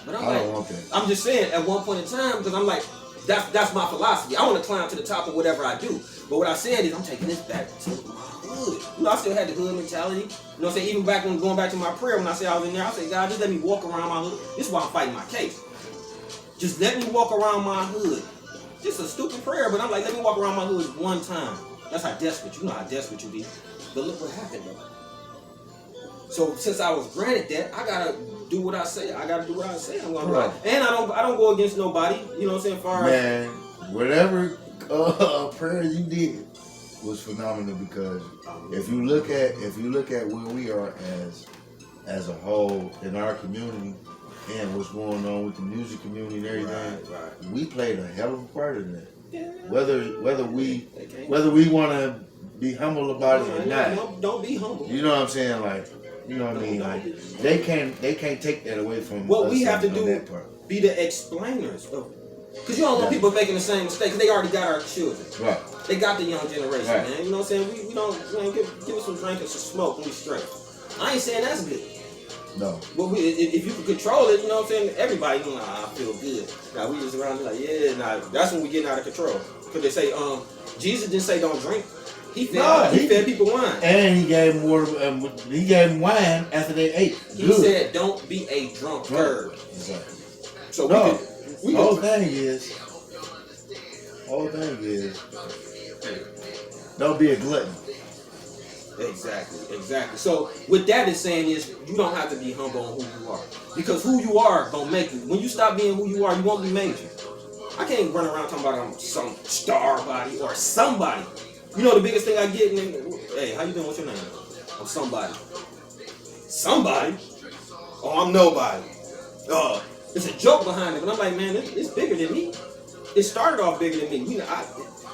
But I don't want that. I'm just saying, at one point in time, because I'm like, that's my philosophy. I want to climb to the top of whatever I do. But what I said is, I'm taking this back to my hood. You know, I still had the hood mentality. You know what I'm saying? Even back when going back to my prayer, when I say I was in there, I say, God, just let me walk around my hood. This is why I'm fighting my case. Just let me walk around my hood. Just a stupid prayer, but I'm like, let me walk around my hood one time. That's how desperate. You know how desperate you be. But look what happened though. So since I was granted that, I gotta do what I say. I gotta do what I say I'm gonna do. And I don't go against nobody. You know what I'm saying? Man, whatever prayer you did was phenomenal, because if you look at where we are as a whole in our community and what's going on with the music community and everything, we played a hell of a part in that. Yeah. Whether we want to be humble about it or not, don't be humble. You know what I'm saying? Like, you know what I mean? Like, they can't take that away from what us. We have to do. Be the explainers of. Because you don't want people making the same mistakes. They already got our children. Right. They got the young generation, man. You know what I'm saying? We don't give us some drink and some smoke and we straight. I ain't saying that's good. No. But if you can control it, you know what I'm saying? Everybody, I feel good. Now we just around here like, that's when we getting out of control. Because they say, Jesus didn't say don't drink. He fed people wine. And he gave them water. He gave them wine after they ate. He said, don't be a drunkard. Exactly. So the whole thing is, don't be a glutton. Exactly. So what that is saying is, you don't have to be humble on who you are, because who you are gonna make you. When you stop being who you are, you won't be major. I can't run around talking about I'm some star body or somebody. You know the biggest thing I get, hey, how you doing? What's your name? I'm somebody. Somebody? Oh, I'm nobody. It's a joke behind it, but I'm like, man, it's bigger than me. It started off bigger than me.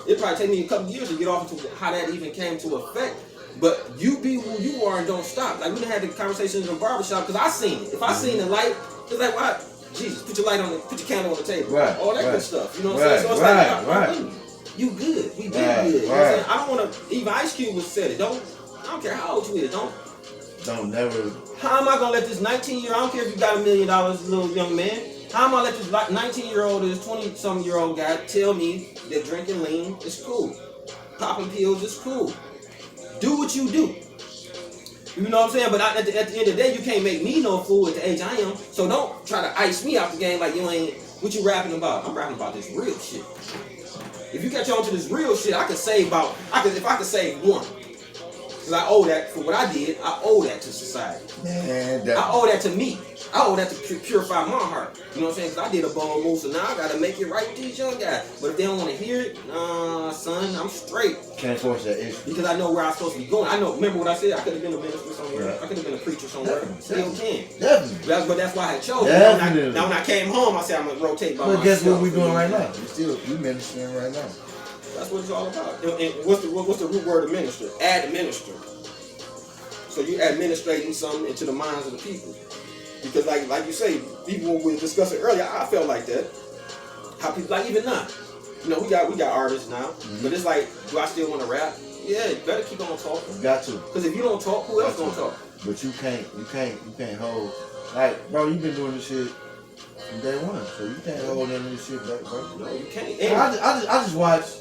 It probably take me a couple years to get off into how that even came to effect. But you be who you are and don't stop. Like, we done had the conversations in the barbershop, because I seen it. If I seen the light, it's like, why? Jesus, put your candle on the table. Right, all that good stuff. You know what I'm saying? So it's like, you good. We did good. You know what I'm saying? I don't want to, even Ice Cube was said it. I don't care how old you is. Don't never. How am I going to let this 19-year-old, I don't care if you got $1 million, little young man. How am I going to let this 19-year-old or this 20-some-year-old guy tell me that drinking lean is cool? Popping pills is cool. Do what you do. You know what I'm saying? But at the end of the day, you can't make me no fool at the age I am. So don't try to ice me out the game like you ain't. What you rapping about? I'm rapping about this real shit. If you catch on to this real shit, if I could save one. Because I owe that, for what I did, I owe that to society. Man, I owe that to me. I owe that to purify my heart. You know what I'm saying? Because I did a bold move, so now I got to make it right with these young guys. But if they don't want to hear it, son, I'm straight. Can't force that issue. Because I know where I'm supposed to be going. Remember what I said? I could have been a minister somewhere. Yeah. I could have been a preacher somewhere. Still can. Definitely. But that's why I chose it. Now when I came home, I said I'm going to rotate by myself. But guess what we're doing right now? You ministering right now. That's what it's all about. And what's the root word of minister? Administer. So you administrating something into the minds of the people. Because like you say, people when we were discussing earlier, I felt like that. How people, like even now, you know, we got artists now, but it's like, do I still want to rap? Yeah, you better keep on talking. You got to. Because if you don't talk, who else gonna talk? But you can't hold. Like, bro, you've been doing this shit from day one, so you can't hold any of this shit back, bro. No, you can't. I just watched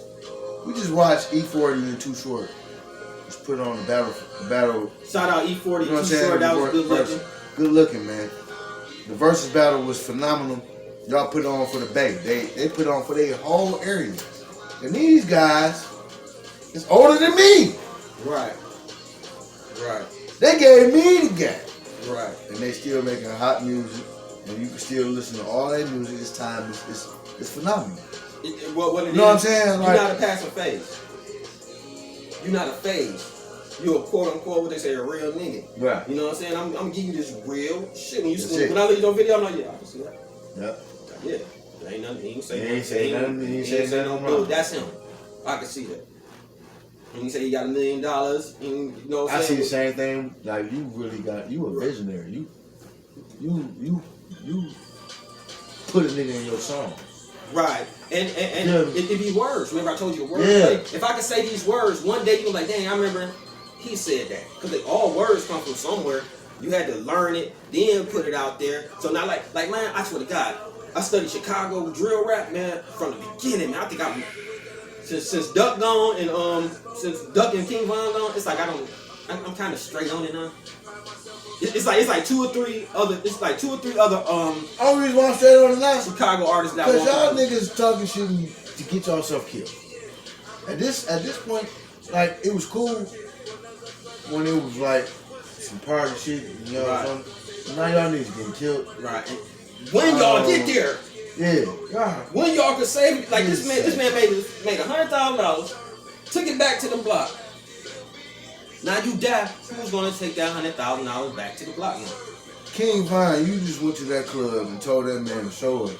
We just watched E40 and Too Short. Just put on the battle. Shout out E40, you know Too Short. That was good looking. Good looking, man. The versus battle was phenomenal. Y'all put it on for the Bay. They put it on for their whole area. And these guys is older than me. Right. They gave me the gap. Right. And they still making hot music. And you can still listen to all that music. This time it's phenomenal. What you know what I'm saying? You're not a passive phase. You're not a phase. You're a quote unquote, what they say, a real nigga. Right. You know what I'm saying? I'm gonna give you this real shit. When I look at your video, I'm like, yeah, I can see that. Yep. Yeah. There ain't nothing. He ain't say nothing. He ain't say nothing wrong. That's him. I can see that. And he say he got $1 million. And, you know what I'm I saying? see the same thing. Like you a visionary. You put a nigga in your song. Right. And it'd be words. Remember I told you words? Yeah. Like, if I could say these words, one day you're like, dang, I remember he said that. Because all words come from somewhere. You had to learn it, then put it out there. So now like man, I swear to God, I studied Chicago drill rap, man, from the beginning, man. I think I'm since Duck gone and since Duck and King Von gone, it's like I'm kind of straight on it now. It's like two or three other. Only reason why I'm straight on it now, Chicago artists that because y'all niggas talking shit to get yourself killed. At this point, like it was cool when it was like some party shit, you know. Right. Now y'all niggas getting killed. Right. And when y'all get there, yeah. When y'all could save it, like this man made $100,000, took it back to the block. Now you die. Who's gonna take that $100,000 back to the block now? King Von, you just went to that club and told that man to show it.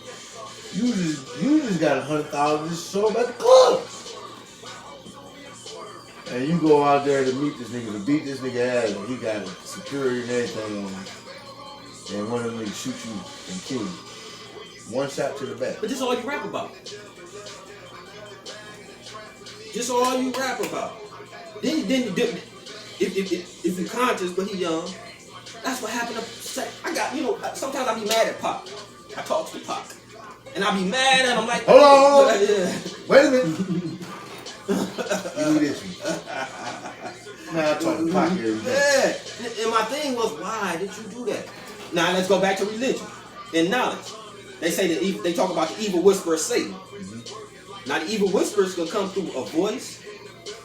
You just got $100,000 to show up at the club. And you go out there to meet this nigga, to beat this nigga ass, and he got security and everything on him. And one of them niggas shoot you and kill you. One shot to the back. But this is all you rap about. Just all you rap about. Then if you're conscious, but he young, that's what happened to I got, sometimes I be mad at Pac. I talk to Pac. And I be mad at him like, hold on. Yeah. Wait a minute. Give me this one. Now I talk to Pac every day. Yeah. And my thing was, why did you do that? Now let's go back to religion and knowledge. They say that they talk about the evil whisperer of Satan. Mm-hmm. Now the evil whispers can come through a voice,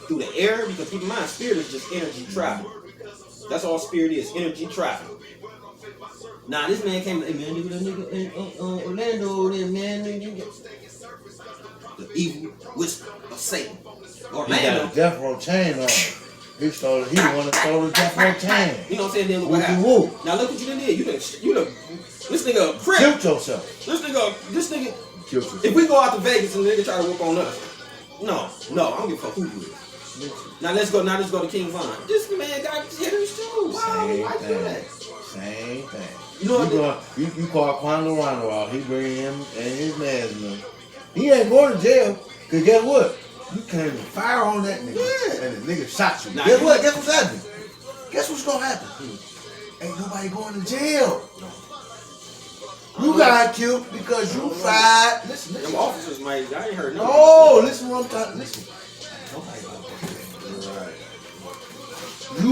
through the air, because keep in mind, spirit is just energy travel. That's all spirit is, energy travel. Now this man came, hey man, look at that nigga in Orlando, there man, nigga. The evil whisper of Satan. Orlando. He got a death row chain on. He wanted to throw the death row chain. You know what I'm saying? Then look what happened. Now look what you done did. You done, this nigga a crip. Killed yourself. This nigga. Killed yourself. If we go out to Vegas and the nigga try to whoop on us, no, I don't give a fuck who you is. Now let's go to King Von. This man got hitters too. Why do that? Same thing. You know what? You call Quando Rondo out. He bring him and his man. He ain't going to jail. Cause guess what? You can't even fire on that nigga. Yeah. And the nigga shot you. Now, guess what? Guess what's happening? Guess what's gonna happen? Ain't nobody going to jail. You got killed because you fired. Listen. Them officers might. I ain't heard nothing. No, listen what I'm talking. Listen. Nobody going to jail. Right. You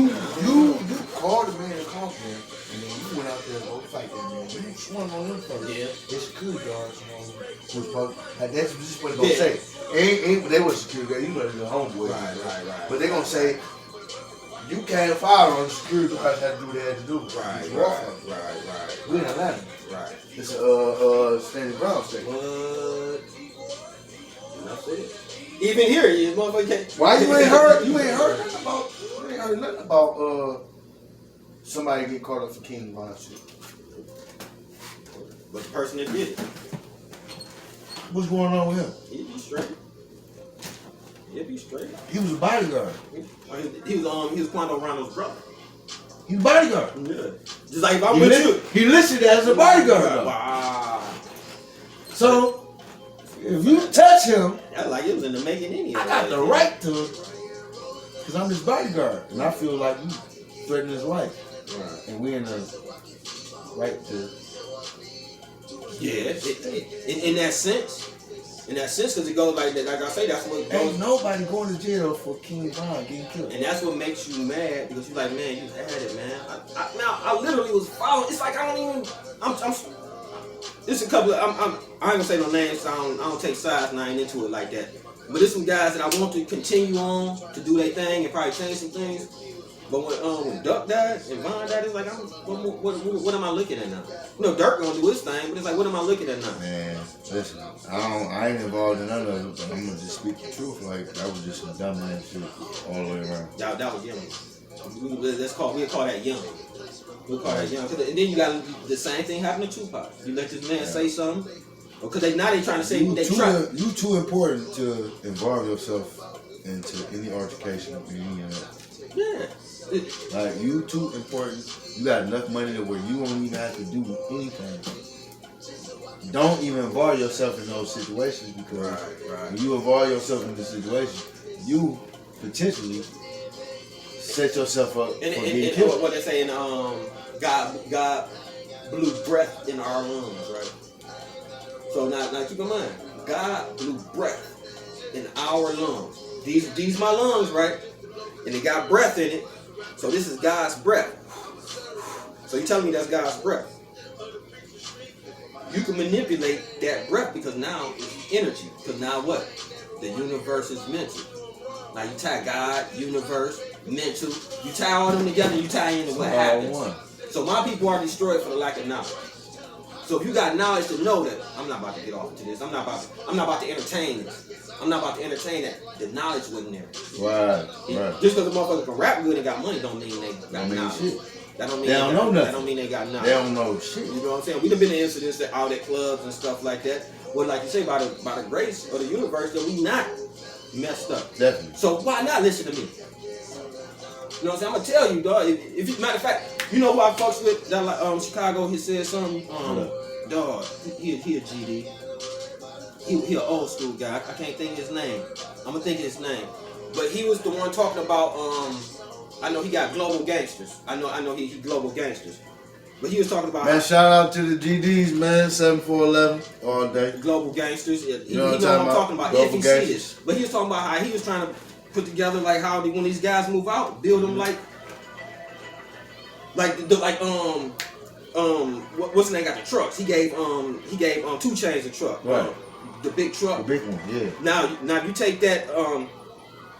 called the man and called him, and then you went out there to go fight that man. You swung on him first. Yeah. His security guards that's just what they're gonna say. Ain't they were security guards, you know they're homeboys. Right. But they're gonna say you can't fire on the security guards had to do what they had to do. Right. We in Atlanta. Right. It's Stanley Brown state. What? That's it. Even here, you motherfucker can't. Why you ain't heard? You ain't heard nothing about somebody get caught up for King Von shit. But the person that did it. What's going on with him? He'd be straight. He was a bodyguard. He was Quando Rondo's brother. He's a bodyguard. Yeah. Just like if I'm with you. He listed as a bodyguard. Wow. So if you touch him, that's like it was in the making anyway. I got the right to, because I'm his bodyguard, and I feel like you threatening his life. Right. And we in the right to. Yeah, in that sense. In that sense, because it goes like that. Like I say, that's what goes. Ain't nobody going to jail for King Von getting killed. And that's what makes you mad because you're like, man, you had it, man. I literally was following. It's like I don't even. It's a couple of. I ain't gonna say no names. So I don't take sides and I ain't into it like that. But there's some guys that I want to continue on to do their thing and probably change some things. But when Duck died and Von died, it's like, what am I looking at now? You know, Dirk gonna do his thing, but it's like, what am I looking at now? Man, listen, I ain't involved in none of it, but I'm gonna just speak the truth. Like, that was just some dumb ass shit all the way around. That was young. We'll call that young. We'll call that young. And then you got the same thing happen to Tupac. You let this man say something, because they trying to say you too important to involve yourself into any altercation or any of that. Yeah. Like, you too important. You got enough money to where you won't even have to do anything. Don't even involve yourself in those situations, because when you involve yourself in the situation, you potentially set yourself up for getting killed. What they say in God blew breath in our lungs, right? So now keep in mind, God blew breath in our lungs. These my lungs, right? And it got breath in it. So this is God's breath. So you telling me that's God's breath? You can manipulate that breath because now it's energy. Because now what? The universe is mental. Now you tie God, universe, mental. You tie all them together and you tie into what happens. So my people are destroyed for the lack of knowledge. So if you got knowledge to know that I'm not about to get off into this, I'm not about to entertain this. I'm not about to entertain that. The knowledge wasn't there. Right. Just because the motherfucker can rap good and got money don't mean they got knowledge. Shit. That don't mean they don't know nothing. That don't mean they got knowledge. They don't know shit. You know what I'm saying? We done been in incidents out at clubs and stuff like that. Well, like you say, by the grace of the universe, that we not messed up. Definitely. So why not listen to me? You know what I'm saying? I'm gonna tell you, dog. If matter of fact, you know who I fucks with? That like Chicago. He said something. Dog. He a GD. He an old school guy. I can't think of his name. I'm gonna think of his name. But he was the one talking about I know he got global gangsters. I know he global gangsters. But he was talking about, man, shout out to the GDs, man, 7411 all day. Global gangsters. You know what I'm talking about. If he see this. But he was talking about how he was trying to put together like how when these guys move out, build them what's the name got the trucks? He gave 2 Chainz a truck. Right. The big truck. The big one, yeah. Now you take that and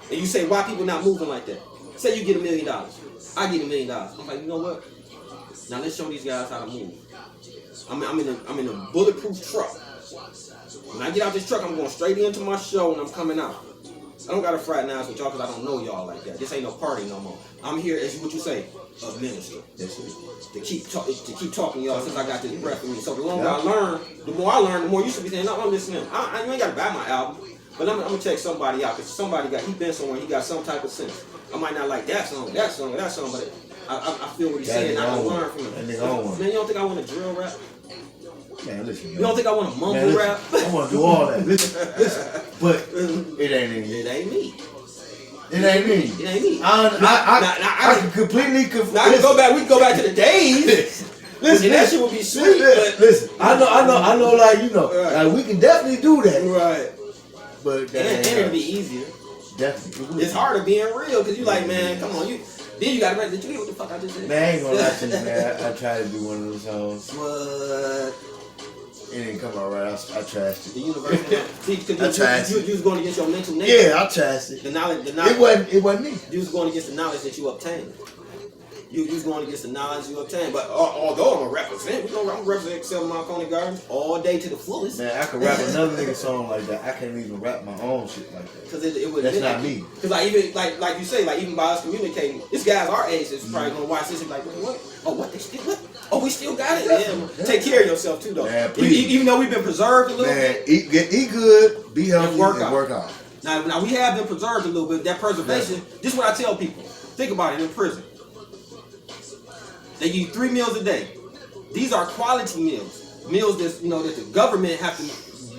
you say, why people not moving like that? Say you get $1 million. I get $1 million. I'm like, you know what? Now let's show these guys how to move. I'm in a bulletproof truck. When I get out this truck, I'm going straight into my show and I'm coming out. I don't gotta fraternize with y'all because I don't know y'all like that. This ain't no party no more. I'm here as what you say, a minister. To keep talking to y'all since I got this breath in me. So the longer I learn, the more I learn, the more you should be saying, no, I'm listening. You ain't gotta buy my album, but I'm gonna check somebody out because he been somewhere, he got some type of sense. I might not like that song, but I feel what he's saying. I can learn from him. Man, you don't think I want to drill rap? Man, listen. You don't think I want to mumble rap? I want to do all that. Listen. But it ain't me. It ain't me. It ain't me. It ain't me. I can completely confess. Now we can go back to the days. Listen, that shit would be sweet. Listen, I know, like, you know, right. Like, we can definitely do that. Right. But and it'd be easier. Definitely. It's harder being real because you like, man, come on, then you gotta write. Did you hear what the fuck I just said? Man, I ain't gonna lie to you, man. I tried to do one of those songs. What? It didn't come out right. I trashed it. The universe. You was going against your mental nature. Yeah, I trashed it. The knowledge. It wasn't me. You was going against the knowledge that you obtained. You was going against the knowledge you obtained. But although I'm a represent, I'm representing Excel Marconi Gardens all day to the fullest. Man, I could rap another nigga song like that. I can't even rap my own shit like that. Because it would. That's not me. Because like you say, like even by us communicating, this guy's our age is probably gonna watch this and be like, what? Oh, what they still? What? Oh, we still got it. Yeah. Take care of yourself too, though. Man, even though we've been preserved a little bit. Eat good, be healthy, and work out. Now we have been preserved a little bit. That preservation. Yeah. This is what I tell people. Think about it in prison. They eat 3 meals a day. These are quality meals. Meals that that the government have to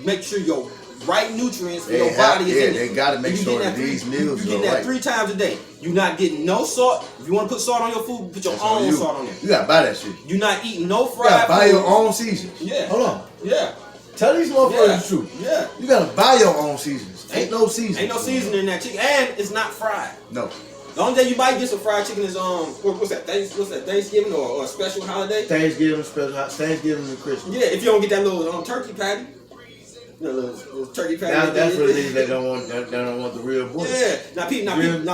make sure your right nutrients for your body is in it. They gotta make sure that these meals you get that 3 times a day. You're not getting no salt. If you want to put salt on your food, put your own salt on there. You gotta buy that shit. You're not eating no fried food. You gotta buy your own seasons. Yeah. Hold on. Yeah. Tell these motherfuckers the truth. Yeah. You gotta buy your own seasonings. Ain't no seasoning. Ain't no seasoning in that chicken, and it's not fried. No. The only day you might get some fried chicken is what's that? Thanksgiving or a special holiday? Thanksgiving and Christmas. Yeah, if you don't get that little turkey patty. Little turkey patty. That's what it is. They don't want the real bull. Yeah. Now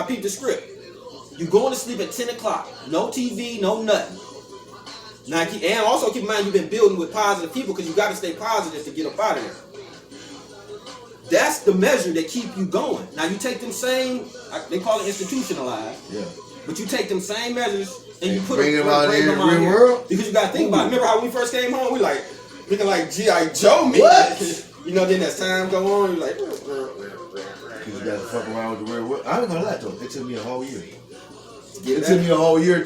peep the script. You going to sleep at 10 o'clock. No TV, no nothing. Now, and also keep in mind you've been building with positive people because you got to stay positive to get up out of there. That's the measure that keep you going. Now you take them same, they call it institutionalized. Yeah. But you take them same measures and you put them out in the real world. Because you got to think about it. Remember how when we first came home, we like looking like G.I. Joe me. What? You know, then as time go on, you're like. Because you got to fuck around with the real world. I ain't gonna lie though. It took me a whole year. It took me a whole year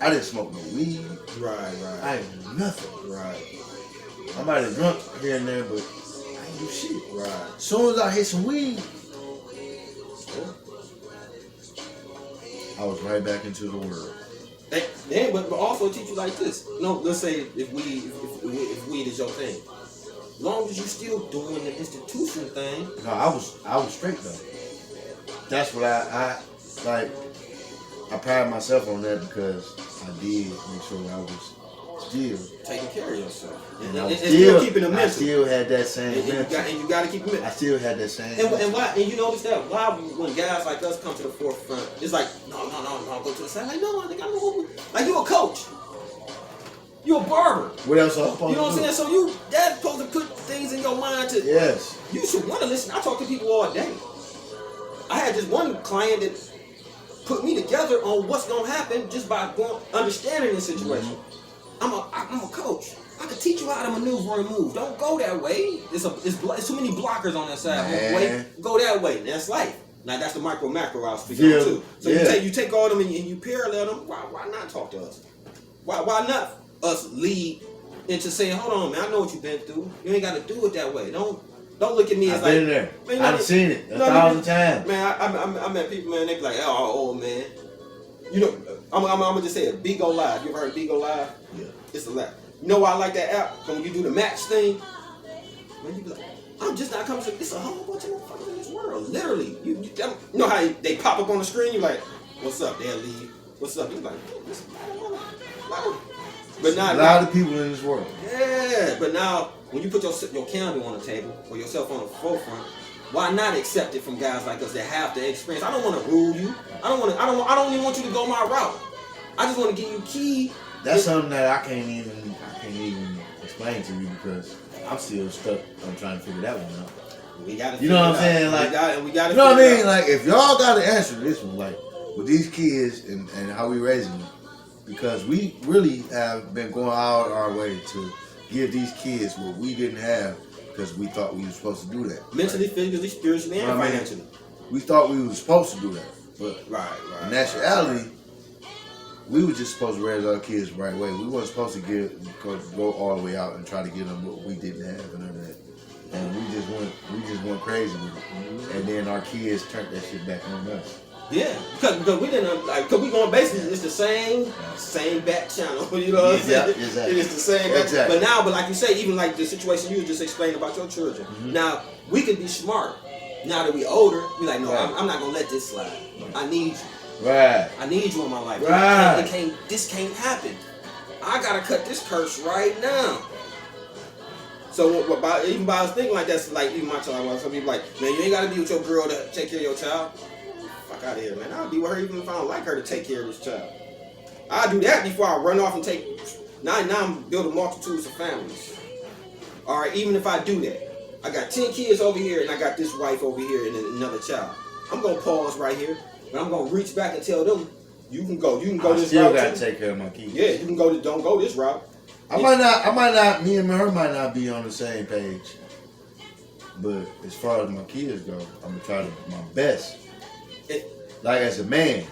I didn't smoke no weed. Right. I ain't do nothing. Right. I might have drunk here and there, but I ain't do shit. Right. As soon as I hit some weed, I was right back into the world. But also teach you like this. No, let's say if weed is your thing. As long as you still doing the institution thing. No, I was straight though. That's what I like. I pride myself on that because I did make sure I was still taking care of yourself. And still keeping a mental. I still had that same mental. And you got to keep it mental. I still had that same and why? And you notice that why when guys like us come to the forefront, it's like no, go to the side. Like no, I think I know. Like you a coach. You a barber. What else are you supposed to do? You know what I'm saying? So that's supposed to put things in your mind to. Yes. You should want to listen. I talk to people all day. I had this one client that put me together on what's gonna happen just by understanding the situation. Mm-hmm. I'm a coach. I can teach you how to maneuver and move. Don't go that way. It's too many blockers on that side. Go that way. That's life. Now that's the macro I was speaking on too. So you take all them and you parallel them. Why not talk to us? Why not us lead into saying, hold on, man, I know what you've been through. You ain't got to do it that way. Don't look at me as I've been there. I've seen it 1,000 times. Man, I met people, man, they be like, oh, old man. You know, I'm gonna just say it. B Go Live. You ever heard of B Go Live? Yeah. It's a laugh. You know why I like that app? When you do the match thing, man, you be like, I'm just not coming to. It's a whole bunch of motherfuckers in this world. Literally, you know how they pop up on the screen? You're like, what's up? They'll leave. What's up? You're like, this but now, a lot of people in this world. Yeah, but now when you put your candle on the table or yourself on the forefront, why not accept it from guys like us that have the experience? I don't want to rule you. I don't even want you to go my route. I just want to give you key. That's something that I can't even explain to you because I'm still stuck on trying to figure that one out. We got to. You know what I'm saying? Like we got to. You know what I mean? Like if y'all got to answer this one, like with these kids and how we raising them. Because we really have been going out our way to give these kids what we didn't have because we thought we were supposed to do that. Mentally, physically, spiritually, and financially. We thought we were supposed to do that. But in actuality, we were just supposed to raise our kids the right way. We weren't supposed to go all the way out and try to give them what we didn't have and none of that. And we just went crazy with it. Mm-hmm. And then our kids turned that shit back on us. Yeah, because we didn't because we going basically it's the same back channel. You know what I'm saying? Exactly. It's the same. Exactly. But like you say, even like the situation you just explained about your children. Mm-hmm. Now we can be smart. Now that we older, we like no, I'm not gonna let this slide. Right. I need you. Right. I need you in my life. Right. This can't happen. I gotta cut this curse right now. So even by us thinking like that's like even my child. Some people like, man, you ain't gotta be with your girl to take care of your child. Fuck out of here, man. I'll be with her even if I don't like her to take care of this child. I'll do that before I run off and take. Now I'm building multitudes of families. All right, even if I do that, I got 10 kids over here and I got this wife over here and another child. I'm gonna pause right here, and I'm gonna reach back and tell them, you can go this route. Still gotta take care of my kids. Yeah, you can go. Don't go this route. I might not. Me and her might not be on the same page. But as far as my kids go, I'm gonna try my best. Like as a man,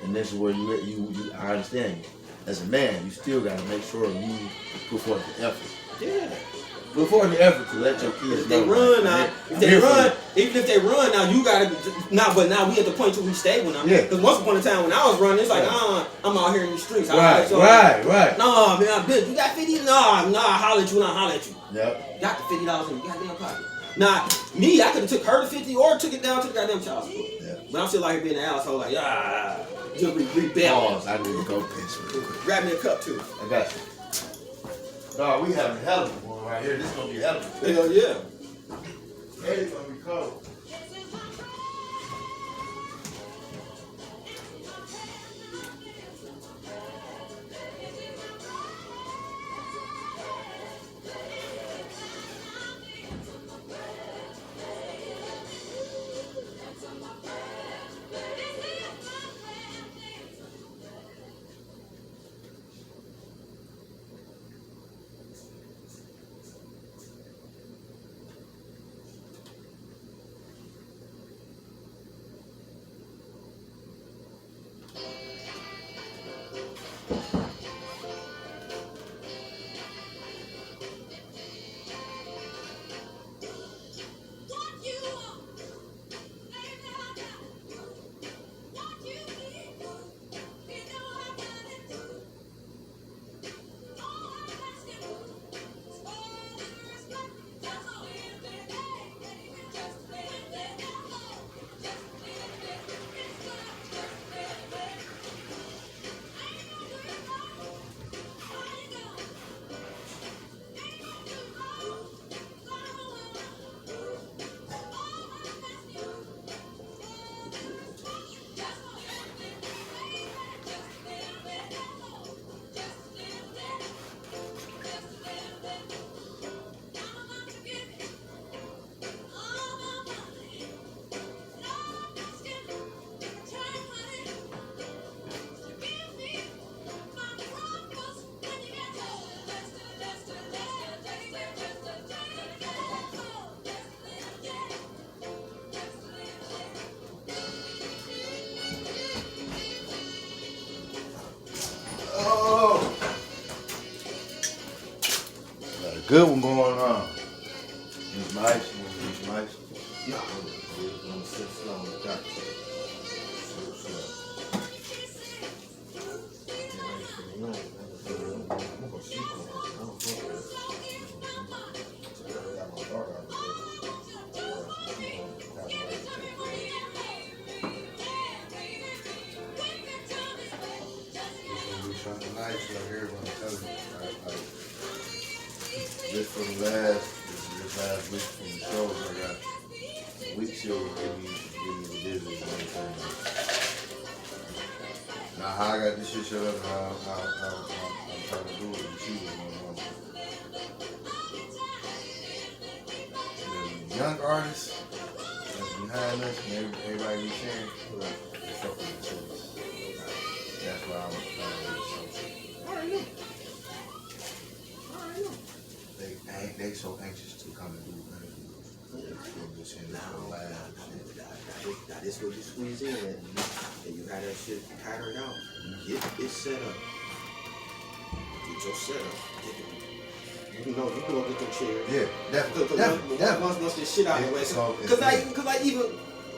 and this is where I understand you. As a man, you still gotta make sure you put forth the effort. Yeah. before the effort to let your kids if they run now, even if they run now, you gotta but now we at the point to be stable now. Yeah. Because once upon a time when I was running, it's like, I'm out here in the streets. Right. Nah, man, bitch, you got 50? Nah, holler at you, not holler at you. Yep. Got the $50 in your goddamn pocket. Now, me, I could have took her to 50 or took it down to the goddamn child support. Yeah. But I'm still like being an asshole, like, just rebel. Pause, I need to go piss real quick. Grab me a cup too. I got you. Dog, we having a hell of a one right here. This gonna be hell of a Hell yeah. It's gonna be cold. Good one going on. It's nice. It's nice. Yeah. I'm sit slow. Got you. Just for the last week from the shows, I got weeks here with give me the business and everything. Now how I got this shit shut up and how I'm trying to do it and achieve it. The young artists that's behind us and everybody be sharing, they fuck with the service. That's why I'm trying to do something. They so anxious to come and do interviews. Now this what you squeeze in at, and you had that shit patterned out. Get it set up. Get your setup. You know you go get your chair. Yeah, definitely. Once this shit out of the way, cause like even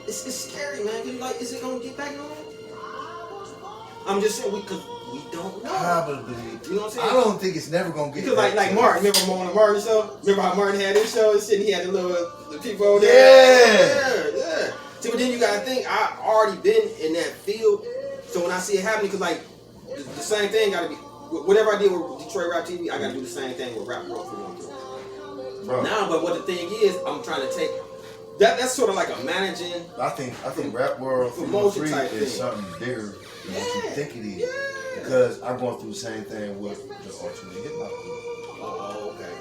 it's scary, man. Cause like, is it gonna get back on? I'm just saying because we don't know. Probably. You know what I'm saying? I don't think it's never gonna get because back like Martin. Remember on the Martin show? Remember how Martin had his show and shit? And he had the people over there. Yeah. See, but then you gotta think I already been in that field, so when I see it happening, because like the same thing gotta be whatever I did with Detroit Rap TV, I gotta do the same thing with Rap World 313. Bro. Now, but what the thing is, I'm trying to take that's sort of like a managing. I think Rap World 313 is something bigger than what you think it is. Because I'm going through the same thing with the alternate hip hop group. Oh, okay.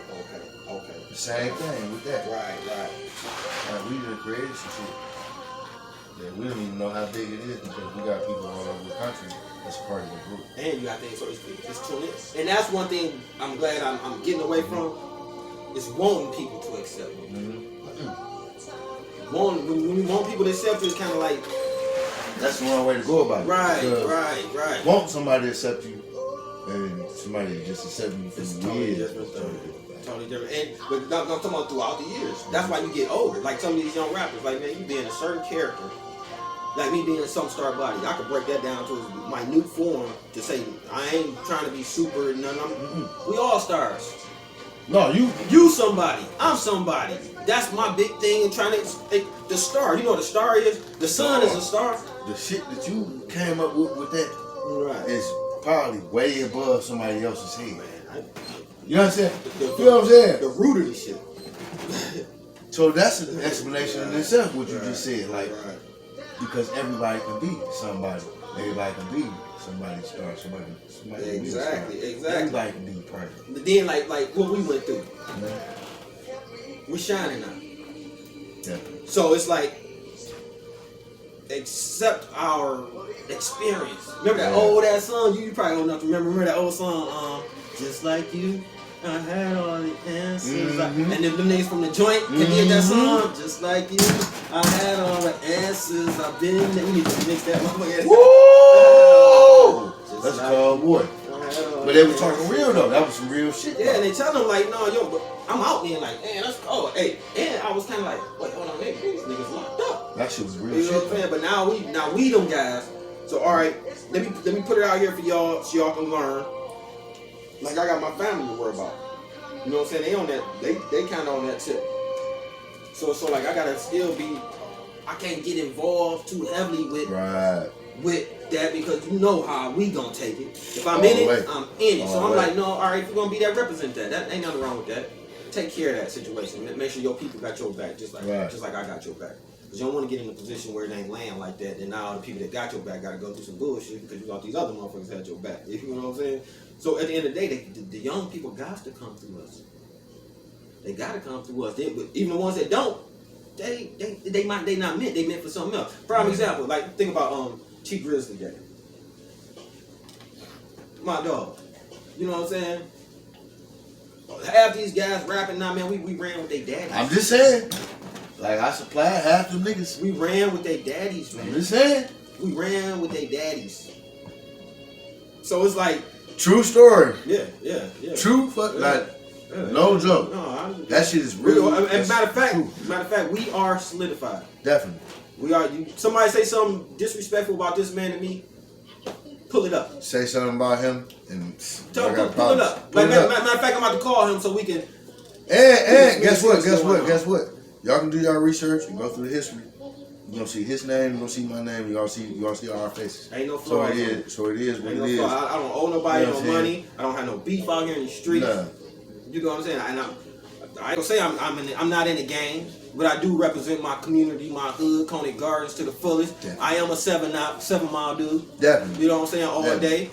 The same thing with that. Right. Like, we just created some shit. Yeah, we don't even know how big it is because we got people all over the country that's a part of the group. And you got things, so it's tuning. And that's one thing I'm glad I'm getting away from, is wanting people to accept me. When you want people to accept you, it's kind of like... That's the wrong way to go about it. Right. Want somebody to accept you and somebody just accepting you for the years. Totally different. And but I'm talking about throughout the years. That's why you get older. Like some of these young rappers, like man, you being a certain character. Like me being some star body, I could break that down to its minute form to say I ain't trying to be super. We all stars. No, you somebody. I'm somebody. That's my big thing in trying to the star. You know what a star is? The sun is a star. The shit that you came up with that is probably way above somebody else's head. Man, you know what I'm saying? You know what I'm saying? The root of the shit. So that's an explanation in itself. What you just said, like. Because everybody can be somebody. Everybody can be somebody's star. Somebody exactly. Everybody can be perfect. But then, like what we went through, we're shining now. Yeah. So it's like, accept our experience. Remember that old ass song? You probably old enough to remember that old song. Just like you. I had all the answers. And then them niggas from the joint can get that song. Just like you, I had all the answers. I've been there. We need to mix that motherfucker. Woo! That's a cold boy. But they were talking real though. That was some real shit. Yeah, and they tell them like, no, yo, but I'm out there like, man, that's cold. Hey, and I was kind of like, wait, hold on, these niggas locked up. That shit was real you shit. know what I'm saying? But now we them guys. So all right, let me put it out here for y'all so y'all can learn. Like I got my family to worry about. You know what I'm saying? They on that. They kind of on that tip. So like I gotta still be. I can't get involved too heavily with that because you know how we gonna take it. If I'm in it, I'm in it. So I'm like, no, all right. If you're gonna be that, represent that. That ain't nothing wrong with that. Take care of that situation. Make sure your people got your back, just like I got your back. Because you don't want to get in a position where it ain't land like that. And now the people that got your back got to go through some bullshit because you got these other motherfuckers had your back. You know what I'm saying? So at the end of the day, the young people got to come through us. They got to come through us. Even the ones that don't, they not meant. They meant for something else. Prime example, like think about Chief Grizzly Gang. My dog. You know what I'm saying? Half these guys rapping now, man. We ran with their daddies. I'm just saying. Like I supplied half them niggas. We ran with their daddies, man. I'm just saying. We ran with their daddies. So it's like true story. Yeah. True no joke. No, that shit is real. And matter of fact, we are solidified. Definitely. We are. Somebody say something disrespectful about this man to me, pull it up. Say something about him and pull it up. Matter of fact, I'm about to call him so we can. And guess what? Y'all can do y'all research and go through the history. You're gonna see his name, you're gonna see my name, you're gonna see our faces. Ain't no flaws. So it is what it is. I don't owe nobody no money. I don't have no beef out here in the streets. Nah. You know what I'm saying? And I ain't gonna say I'm not in the game, but I do represent my community, my hood, Coney Gardens to the fullest. Definitely. I am a 7 mile dude. Definitely. You know what I'm saying? All day.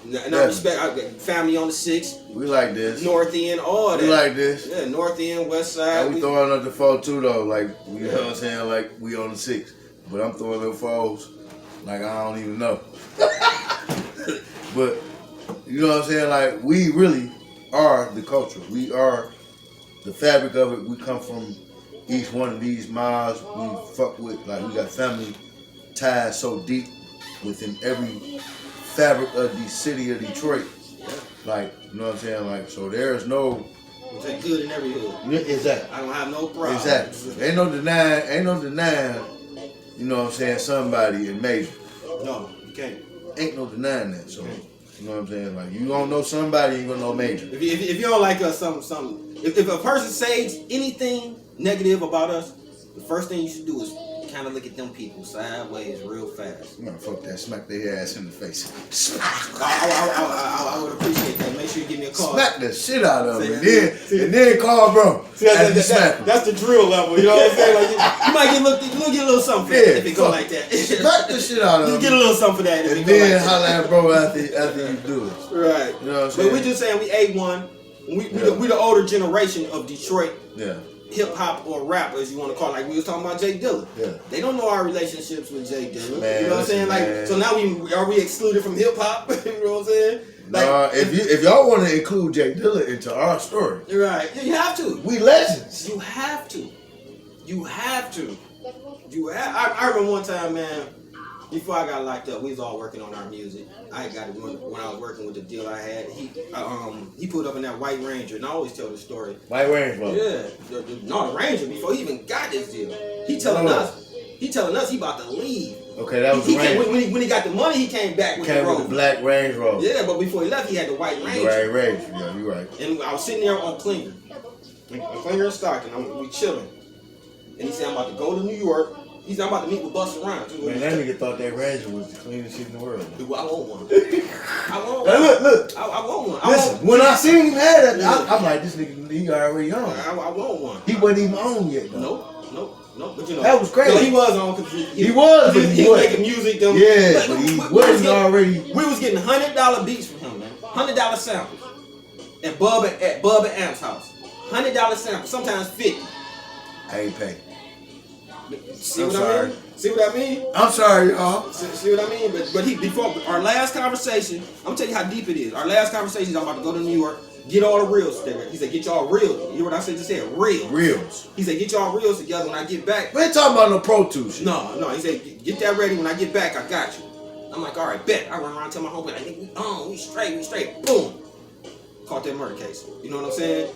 And I respect family on the 6. We like this. North End, all that. We like this. Yeah, North End, West Side. And we throwing up the 4 too though, like you know what I'm saying, like we on the 6. But I'm throwing them 4s like I don't even know. But you know what I'm saying, like we really are the culture. We are the fabric of it. We come from each one of these miles. We fuck with, like we got family ties so deep within every fabric of the city of Detroit. Like, you know what I'm saying? Like, so there's no. It's good in every hood. Exactly. I don't have no problem. Exactly. Ain't no denying, you know what I'm saying, somebody in major. No, you can't. Ain't no denying that. So, you know what I'm saying? Like, you don't know somebody, you gonna know major. If you don't like us, if a person says anything negative about us, the first thing you should do is kind of look at them people sideways real fast. I'm gonna fuck that, smack their ass in the face. I would appreciate that. Make sure you give me a call. Smack the shit out of them, and then call bro. That's the drill level. You know what I'm saying? Like you might get a little something for that if it go like that. Smack the shit out of them. You get a little something for that. And then holler at bro after you do it. Right. You know what I'm saying? But we just saying we A1. We the older generation of Detroit. Yeah. Hip hop or rap, as you want to call it. Like we was talking about Jay Dilla. Yeah. They don't know our relationships with Jay Dilla. Man, you know what I'm saying? Like, so now are we excluded from hip hop? You know what I'm saying? Like, if y'all want to include Jay Dilla into our story, right? You have to. We legends. You have to. I remember one time, man. Before I got locked up, we was all working on our music. I got it when I was working with the deal I had. He pulled up in that white Ranger, and I always tell the story. White Ranger, bro. Yeah, the Ranger before he even got this deal. He telling us he about to leave. Okay, that was the Ranger. When he got the money, he came back with the Rover. The black Range Rover. Yeah, but before he left, he had the white Ranger. The white Ranger, yeah, you right. And I was sitting there on Klinger. On Klinger and Stockton, we chilling. And he said, I'm about to go to New York. He said, I'm about to meet with Busta Rhymes. Man, that nigga thought that Ranger was the cleanest shit in the world. Dude, I want one. I want one. Hey, look. I want one. Listen, when I seen him have that, I'm like, this nigga, he already on. I want one. He wasn't even on yet, though. Nope. But you know, that was crazy. No, he was on because he was making music. But he wasn't already. We was getting $100 beats from him, man. $100 samples at Bubba Amp's house. $100 samples, sometimes 50. I ain't paying. See what I mean? I'm sorry, y'all. See what I mean? But he before our last conversation, I'm gonna tell you how deep it is. Our last conversation, I'm about to go to New York, get all the reels together. He said, get y'all reels. You hear what I said? Just said reels. Reels. He said, get y'all reels together when I get back. We ain't talking about no Pro Tools shit. No. He said, get that ready when I get back. I got you. I'm like, all right, bet. I run around and tell my homeboy, like, we straight. Boom. Caught that murder case. You know what I'm saying?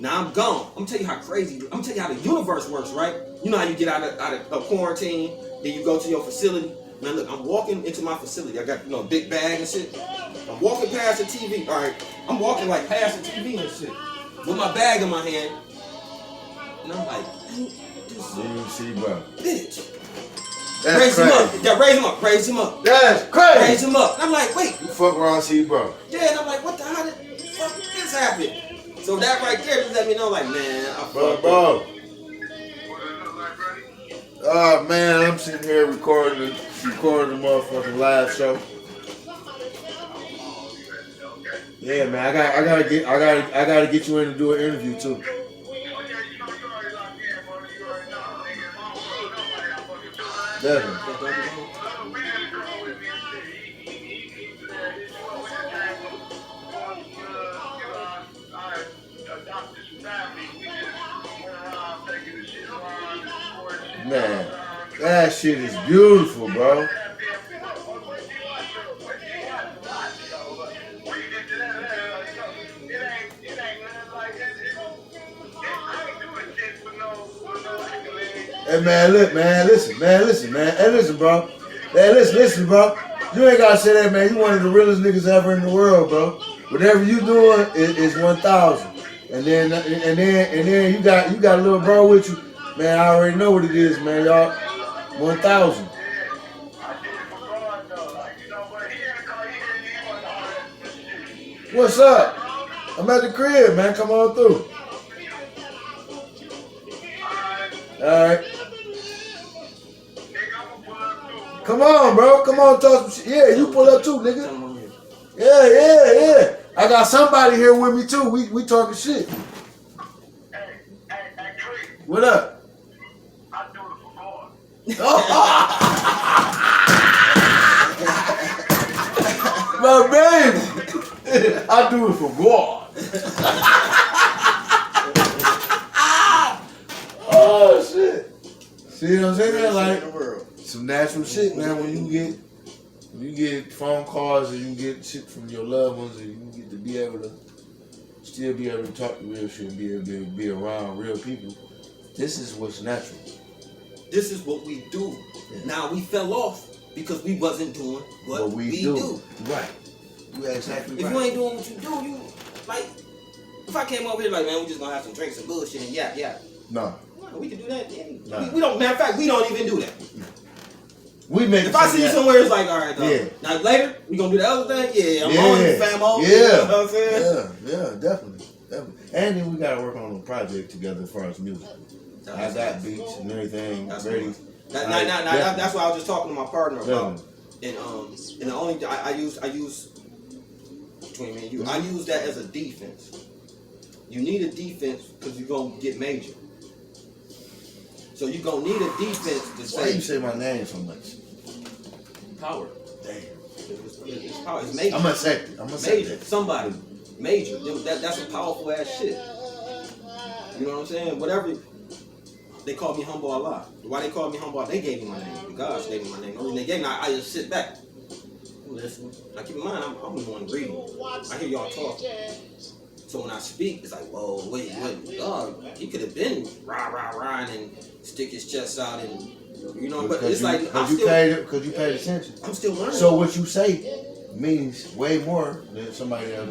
Now I'm gone. I'm gonna tell you how crazy. I'm gonna tell you how the universe works, right? You know how you get out of quarantine, then you go to your facility. Man, look, I'm walking into my facility. I got a big bag and shit. I'm walking past the TV. All right, I'm walking like past the TV and shit with my bag in my hand, and I'm like, see, bro. Bitch. That's Raise him up. That's crazy. Raise him up. And I'm like, wait. You fuck around, see, bro. Yeah, and I'm like, how did this happen? So that right there just let me know, like, man, I fucked up. Man, I'm sitting here recording the motherfucking live show. Yeah, man, I gotta get you in to do an interview too. Definitely. Man, that shit is beautiful, bro. Hey, man, look, man, listen, man. Hey, listen, bro. Hey, listen, bro. You ain't gotta say that, man. You one of the realest niggas ever in the world, bro. Whatever you doing is 1,000. And then you got a little bro with you. Man, I already know what it is, man, y'all. 1,000. What's up? I'm at the crib, man. Come on through. All right. Come on, bro. Come on, talk some shit. Yeah, you pull up too, nigga. Yeah. I got somebody here with me too. We talking shit. What up? My baby, I do it for God. Oh shit! See what I'm saying? Like some natural shit, man. When you get phone calls and you get shit from your loved ones, and you get to be able to still be able to talk to real shit, be able to be around real people. This is what's natural. This is what we do. Yeah. Now we fell off because we wasn't doing what we do. Right. You exactly right. If you ain't doing what you do, you like. If I came over here like, man, we just gonna have some drinks and bullshit and yap. No, we can do that. Nah. We don't. Matter of fact, we don't even do that. We make. If I see you somewhere, it's like, all right, yeah. Now later we gonna do the other thing. Yeah, I'm on the famo. Yeah, you know what I'm saying? Yeah, definitely. And then we gotta work on a project together as far as music. I got beats and everything ready. That's what I was just talking to my partner about. And the only thing I use between me and you, I use that as a defense. You need a defense because you're gonna get major. So you're gonna need a defense to say. Why you say my name so much? Power. Damn. It's power. It's major. I'm gonna say major. Somebody major. That's some powerful ass shit. You know what I'm saying? Whatever. They called me humble Allah. Why they called me humble? They gave me my name. The gods gave me my name. The reason they gave me, I just sit back. Listen. Now keep in mind, I'm the one reading. I hear y'all talk. So when I speak, it's like, whoa, wait, dog, he could have been rah, and stick his chest out and, you know, but it's like, because you paid attention. I'm still learning. So what you say means way more than somebody else.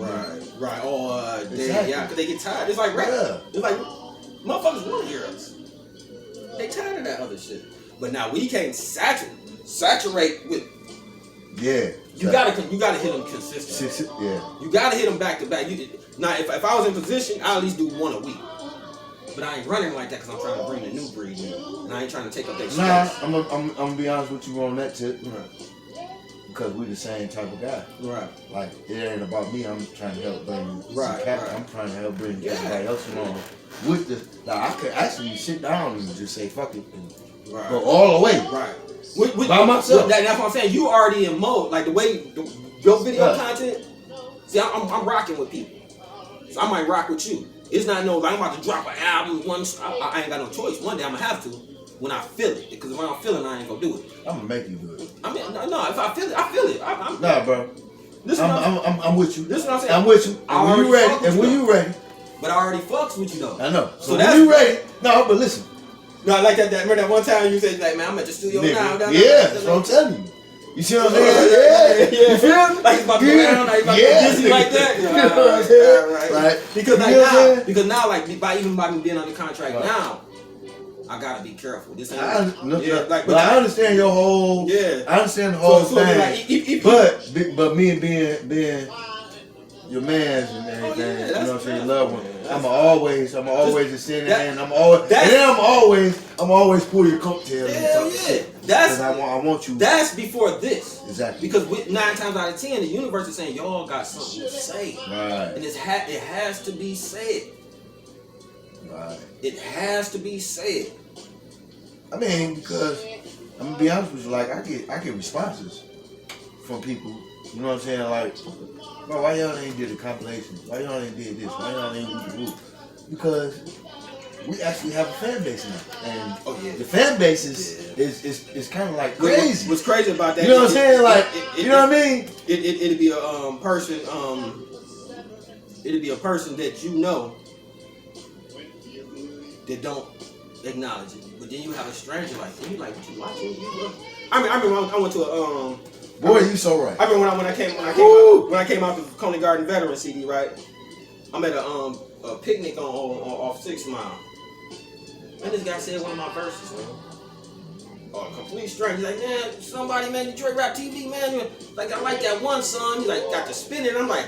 Right. Oh, exactly. Yeah, because they get tired. It's like rap. Yeah. It's like, motherfuckers want to hear us. They tired of that other shit. But now we can't saturate with. Yeah. You gotta hit them consistently. Yeah. You gotta hit them back to back. Now, if I was in position, I at least do one a week. But I ain't running like that because I'm trying to bring the new breed in, and I ain't trying to take up their space. I'm gonna be honest with you on that tip. Right. Because we the same type of guy. Right. Like it ain't about me. I'm trying to help bring. Right. I'm trying to help bring everybody else along with this. Like I could actually sit down and just say fuck it and go all the way. Right. By myself. That's what I'm saying. You already in mode. Like the way your video content. See, I'm rocking with people. So I might rock with you. It's not like I'm about to drop an album. I ain't got no choice. One day I'm gonna have to when I feel it. Because when I'm feeling, I ain't gonna do it. I'm gonna make you do it. I mean, no. If I feel it, I feel it. Nah, bro. I'm with you. This is what I'm saying. I'm with you. And when you ready, But I already fucks with you though. I know. So when you ready, no, but listen. No, like that. Remember that one time you said, like, man, I'm at the studio now. That's what I'm telling you. You see what I'm saying? Yeah. You feel me? Like it's about to go down, like it's about to go dizzy like that. You know what I'm saying? Right. Because now, like even by me being under contract now, I gotta be careful. This ain't I understand your whole. Yeah. I understand the whole thing. But me being your man's and everything, you know what I'm saying, your loved one. I'm always just sitting there and I'm always pull your coattails. Hell yeah. That's I want you. That's before this. Exactly. Because 9 times out of 10, the universe is saying y'all got something to say. Right. And it has to be said. Right. It has to be said. I mean, because I'm gonna be honest with you, like I get responses from people. You know what I'm saying? Like, bro, why y'all ain't did a compilation? Why y'all ain't did this? Why y'all ain't do the group? Because we actually have a fan base now, and the fan base is kind of like crazy. What's crazy about that? You know what I'm saying? Like, you know what I mean? It'd be a person. It'd be a person that you know that don't acknowledge it, but then you have a stranger like you like what you watching. I remember I went to a Boy, you so right. I remember when I came out the Coney Garden Veteran CD, right? I'm at a picnic on off 6 Mile. And this guy said one of my verses, man. A complete stranger. He's like, man, somebody, man, Detroit Rap TV, man. Like, I like that one song. He's like, got to spin it. I'm like,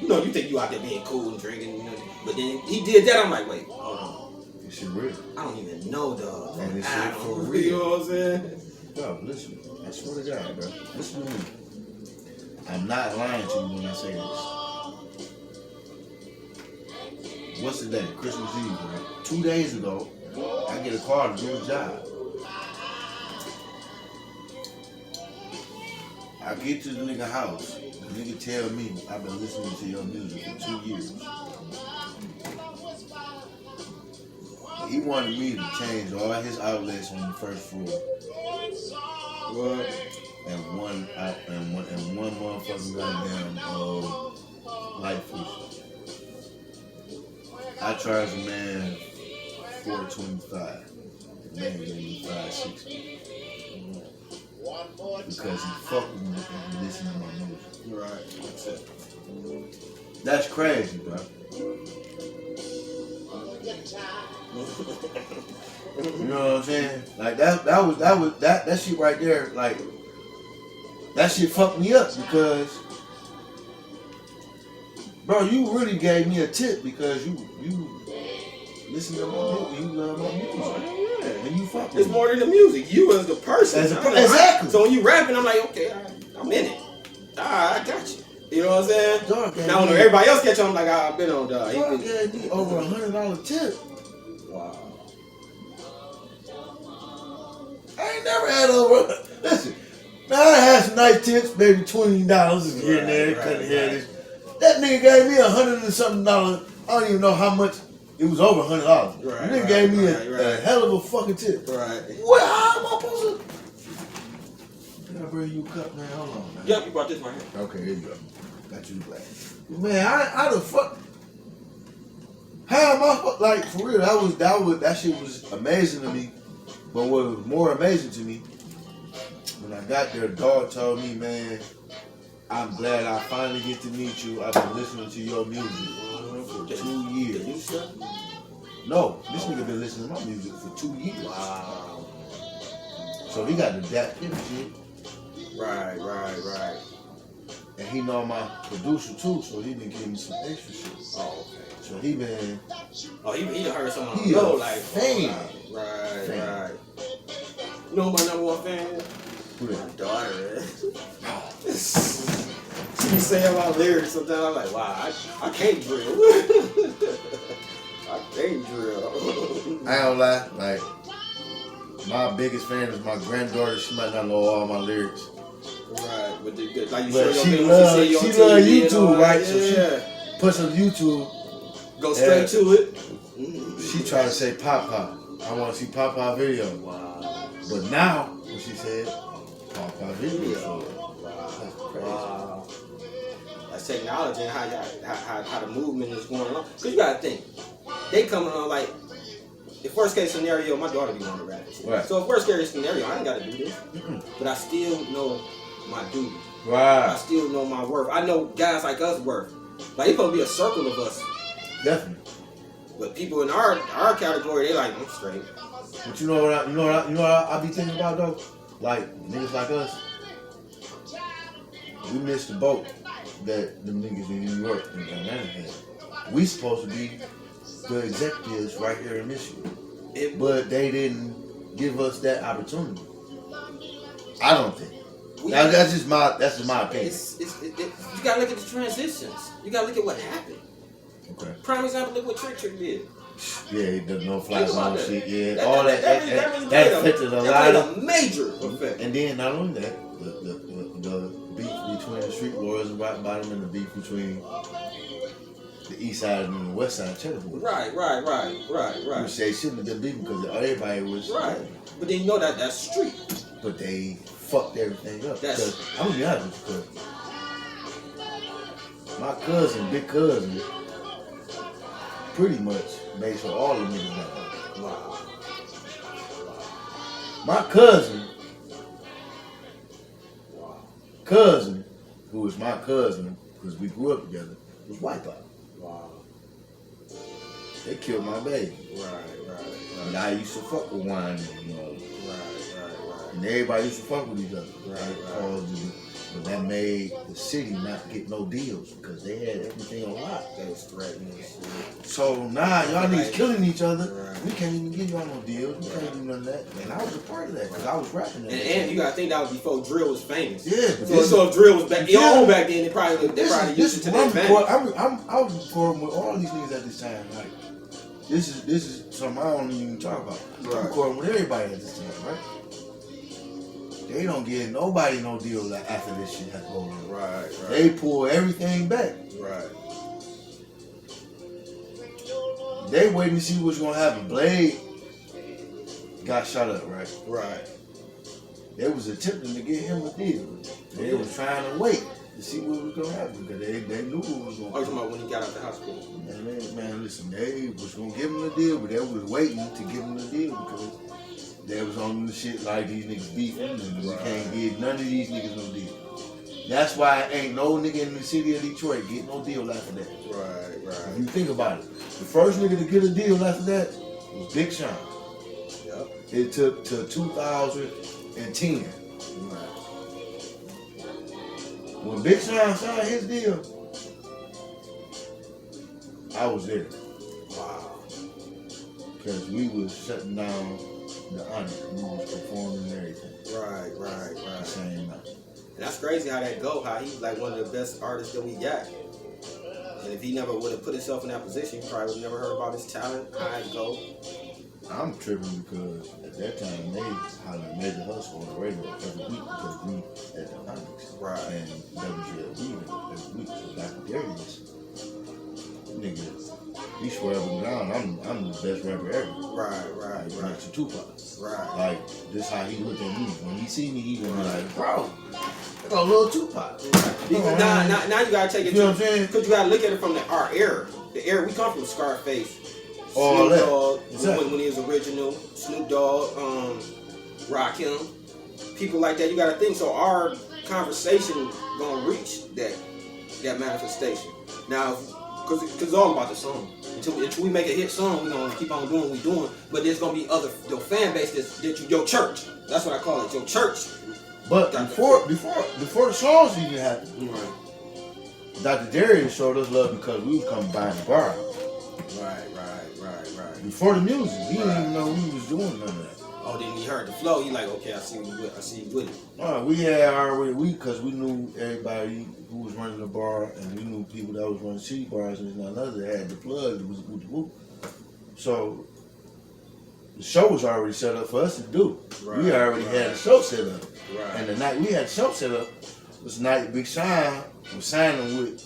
you know, you think you out there being cool and drinking, you know, but then he did that. I'm like, wait, hold on. This shit real. I don't even know, dog. And this shit for real. You know what I'm saying? Bro, listen. I swear to God, bro. Listen to me. I'm not lying to you when I say this. What's the day? Christmas Eve, right? 2 days ago, I get a call to do a job. I get to the nigga house. The nigga tell me I've been listening to your music for 2 years. He wanted me to change all his outlets on the first floor. What? And one motherfucking goddamn light fish. I charged the man $425. The man gave me $560. Because he fucked with me and listened to my music. Right. That's it. That's crazy, bro. You know what I'm saying? Like that shit right there, like that shit fucked me up because bro, you really gave me a tip because you listen to my music, you love my music. And you fuck with it's more than the music. You as the person. Exactly. So when you rapping, I'm like, okay, I'm in it. I got you. You know what I'm saying? Now when everybody else catch on, I'm like, I've been on dog. He gave me over $100 tip. Wow. I ain't never had over. Listen, now I had some nice tips, maybe $20 here and there, cutting hair. That nigga gave me $100 and something. I don't even know how much It was over $100. Right. Nigga gave me a hell of a fucking tip. Right. What? How am I supposed to? Can I bring you a cup, man? Hold on, man. Yep, you brought this right here. Okay, here you go. Got you the glass. Man, I the fuck. How am I like for real? That shit was amazing to me. But what was more amazing to me, when I got there, dog told me, man, I'm glad I finally get to meet you. I've been listening to your music for 2 years. No, this nigga been listening to my music for 2 years. Wow. So he got the that shit. Right. And he know my producer too, so he been giving me some extra shit. Oh, okay. So he been. Oh, he heard someone He know, a like fan. Right. You know who my number one fan is? Who that? My daughter. She be saying my lyrics sometimes. I'm like, wow, I can't drill. I can't drill. I ain't gonna lie, like my biggest fan is my granddaughter. She might not know all my lyrics. Right, but like you But show she your love TV YouTube, right? Yeah. So she puts on YouTube. Go straight to it. She try to say Papa. I want to see Papa video. Wow. But now, when she said Papa video, Wow. That's technology and how the movement is going on. Because you got to think, they coming on like, the worst case scenario, my daughter be on the rap. Right. So worst case scenario, I ain't got to do this. But I still know my duty. Right. I still know my worth. I know guys like us worth. Like, it's supposed to be a circle of us. Definitely. But people in our category, they like, I'm straight. But you know what I be thinking about though? Like niggas like us, we missed the boat that them niggas in New York and Atlanta had. We supposed to be the executives right here in Michigan, but they didn't give us that opportunity. I don't think. That's just my opinion. You gotta look at the transitions. You gotta look at what happened. Okay. Prime example, look what Trick did. Yeah, the no fly zone shit. Yeah, all that affected a lot. That played a major effect. And then not only that, the beef between the street lawyers and rock bottom, and the beef between the east side and the west side of Chattanooga. Right. You say shouldn't have been beefing because everybody was right. But then you know that's street. But they fucked everything up. Because I'm gonna be honest with you, my cousin, big cousin, pretty much made sure all the niggas got out. Wow. My cousin, who was my cousin, because we grew up together, was white out. Wow. They killed my baby. Right. And I used to fuck with wine, you know. Right. And everybody used to fuck with each other. Right. But that made the city not get no deals because they had everything on lock. They was threatening shit. So now y'all niggas killing each other. Right. We can't even give y'all no deals. We can't do none of that. And I was a part of that because I was rapping that. And you gotta think that was before drill was famous. Yeah. So if drill was back then, they probably used it to their advantage. I was recording with all these niggas at this time. Like this is something I don't even talk about. Right. I'm recording with everybody at this time, right? They don't give nobody no deal after this shit has gone on. Right. They pull everything back. Right. They waiting to see what's gonna happen. Blade got shot up, right? Right. They was attempting to get him a deal. They was trying to wait to see what was gonna happen because they knew what was gonna happen. I was talking about when he got out of the hospital. Man, listen, they was gonna give him the deal, but they was waiting to give him the deal because they was on the shit like these niggas beefing and we can't give none of these niggas no deal. That's why ain't no nigga in the city of Detroit get no deal after that. Right. If you think about it, the first nigga to get a deal after that was Big Sean. Yep. It took to 2010. Right. When Big Sean signed his deal, I was there. Wow. Because we was shutting down the honor. We was performing and everything. Right. The same night. And that's crazy how that go, how he's like one of the best artists that we got. And if he never would have put himself in that position, he probably would have never heard about his talent, how it go. I'm tripping because at that time they hollered Major Hustle on the radio every week because we at the Olympics. Right. And WGLB every week. So Dr. Darius, nigga, he swear up and down, I'm the best rapper ever. Right. Next to Tupac. Right. Like, this how he look at me. When he see me, he gonna be like, bro, that's a little Tupac. Because now you gotta take it. You know what I'm saying? Because you gotta look at it from our era. The era we come from, Scarface, All Snoop that. Dogg, Exactly. when he was original, Snoop Dogg, Rakim, people like that. You gotta think. So our conversation gonna reach that manifestation. Now, because it's all about the song. Until we make a hit song, we're gonna keep on doing what we're doing. But there's gonna be your fan base your church. That's what I call it, your church. But before the songs even happened, Right. Dr. Darius showed us love because we was coming by the bar. Right. Before the music, he didn't even know we was doing none of that. Oh, then he heard the flow. He like, okay, I see you with it. We had already because we knew everybody who was running the bar, and we knew people that was running city bars and another that had the plug. It was whoop. So the show was already set up for us to do. Right, we already had the show set up, right. and the night we had the show set up was the night Big Sean was signing with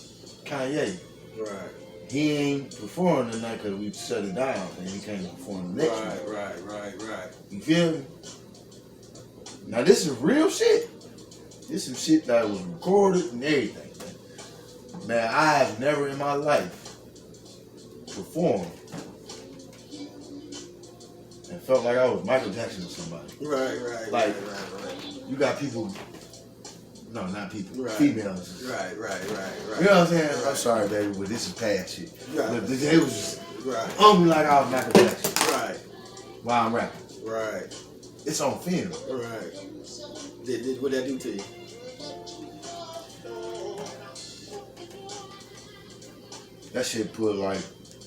Kanye. Right. He ain't performing tonight because we shut it down, and he can't perform the next night. Right. You feel me? Now this is real shit. This is shit that was recorded and everything. Man, I have never in my life performed and felt like I was Michael Jackson or somebody. Right. Like, you got people, no, not people, Right. females. Right. You know what I'm saying? Right. I'm sorry, baby, but this is past shit. Right. But they was just Right. on me like I was Michael Jackson Right. while I'm rapping. Right. It's on film. Right. What that do to you? That shit put like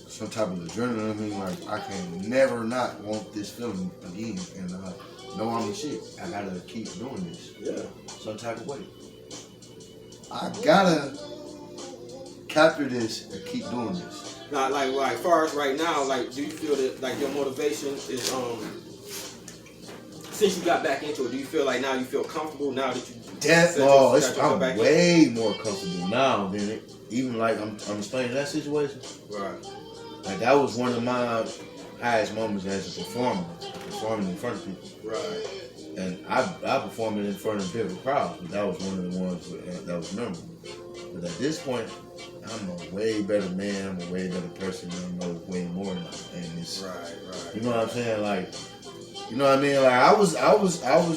some type of adrenaline in me. Like I can never not want this feeling again, and know I'm the shit. I gotta keep doing this. Yeah. Some type of way. I gotta capture this and keep doing this. Not like far as right now, like do you feel that like your motivation is since you got back into it, do you feel like now you feel comfortable now that you I'm way more comfortable now than it. Even like I'm explaining that situation. Right. Like that was one of my highest moments as a performer, performing in front of people. Right. And I performed it in front of bigger crowds, but that was one of the ones that was memorable. But at this point, I'm a way better man. I'm a way better person. I know way more now, and it's right. You know what I'm saying? Like, you know what I mean? Like I was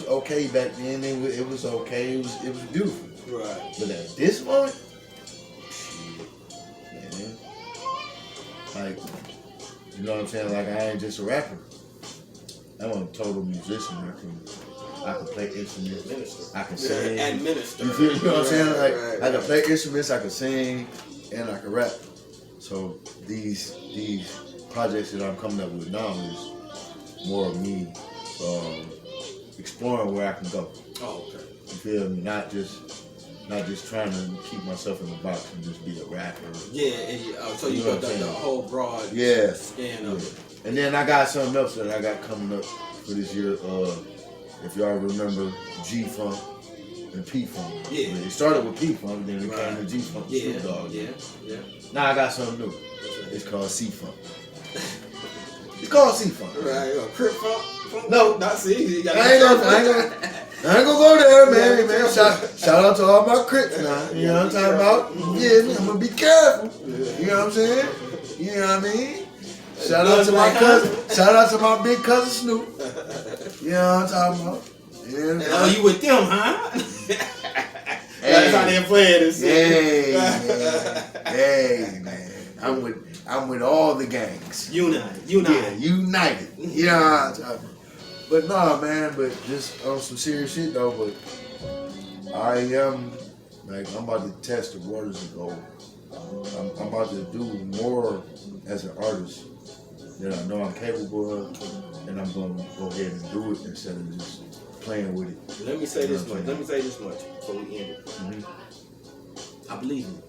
okay back then. It was okay. It was beautiful. Right. But at this moment, shit, man. Like, you know what I'm saying? Like I ain't just a rapper. I'm a total musician. I can play instruments. Minister. I can sing. And minister. You feel? You know what I'm saying? Like Right. I can play instruments. I can sing, and I can rap. So these projects that I'm coming up with now is more of me exploring where I can go. Oh, okay. You feel me? Not just trying to keep myself in the box and just be a rapper. Yeah. So you got the whole broad scan of it. And then I got something else that I got coming up for this year. If y'all remember G-Funk and P-Funk. Yeah. It started with P-Funk, then it came to G-Funk. Yeah. Snoop Dogg. Yeah. Now I got something new. It's called C-Funk. It's called C-Funk. Right. Crip Funk. No. Not see. I ain't gonna go there, man. Shout out to all my Crips now. You know what I'm talking about? Yeah, I'm gonna be careful. You know what I'm saying? You know what I mean? Shout out to my cousin. Shout out to my big cousin Snoop. You know what I'm talking about? Yeah. Oh, you with them, huh? That's how they're playing this. Hey, man. I'm with all the gangs. United. Yeah, united. You know what I'm talking about? But nah, man. But just on some serious shit though. But I am I'm about to test the waters and go. I'm about to do more as an artist that I know I'm capable of, and I'm gonna go ahead and do it instead of just playing with it. Let me say this much before we end it. Mm-hmm. I believe in you.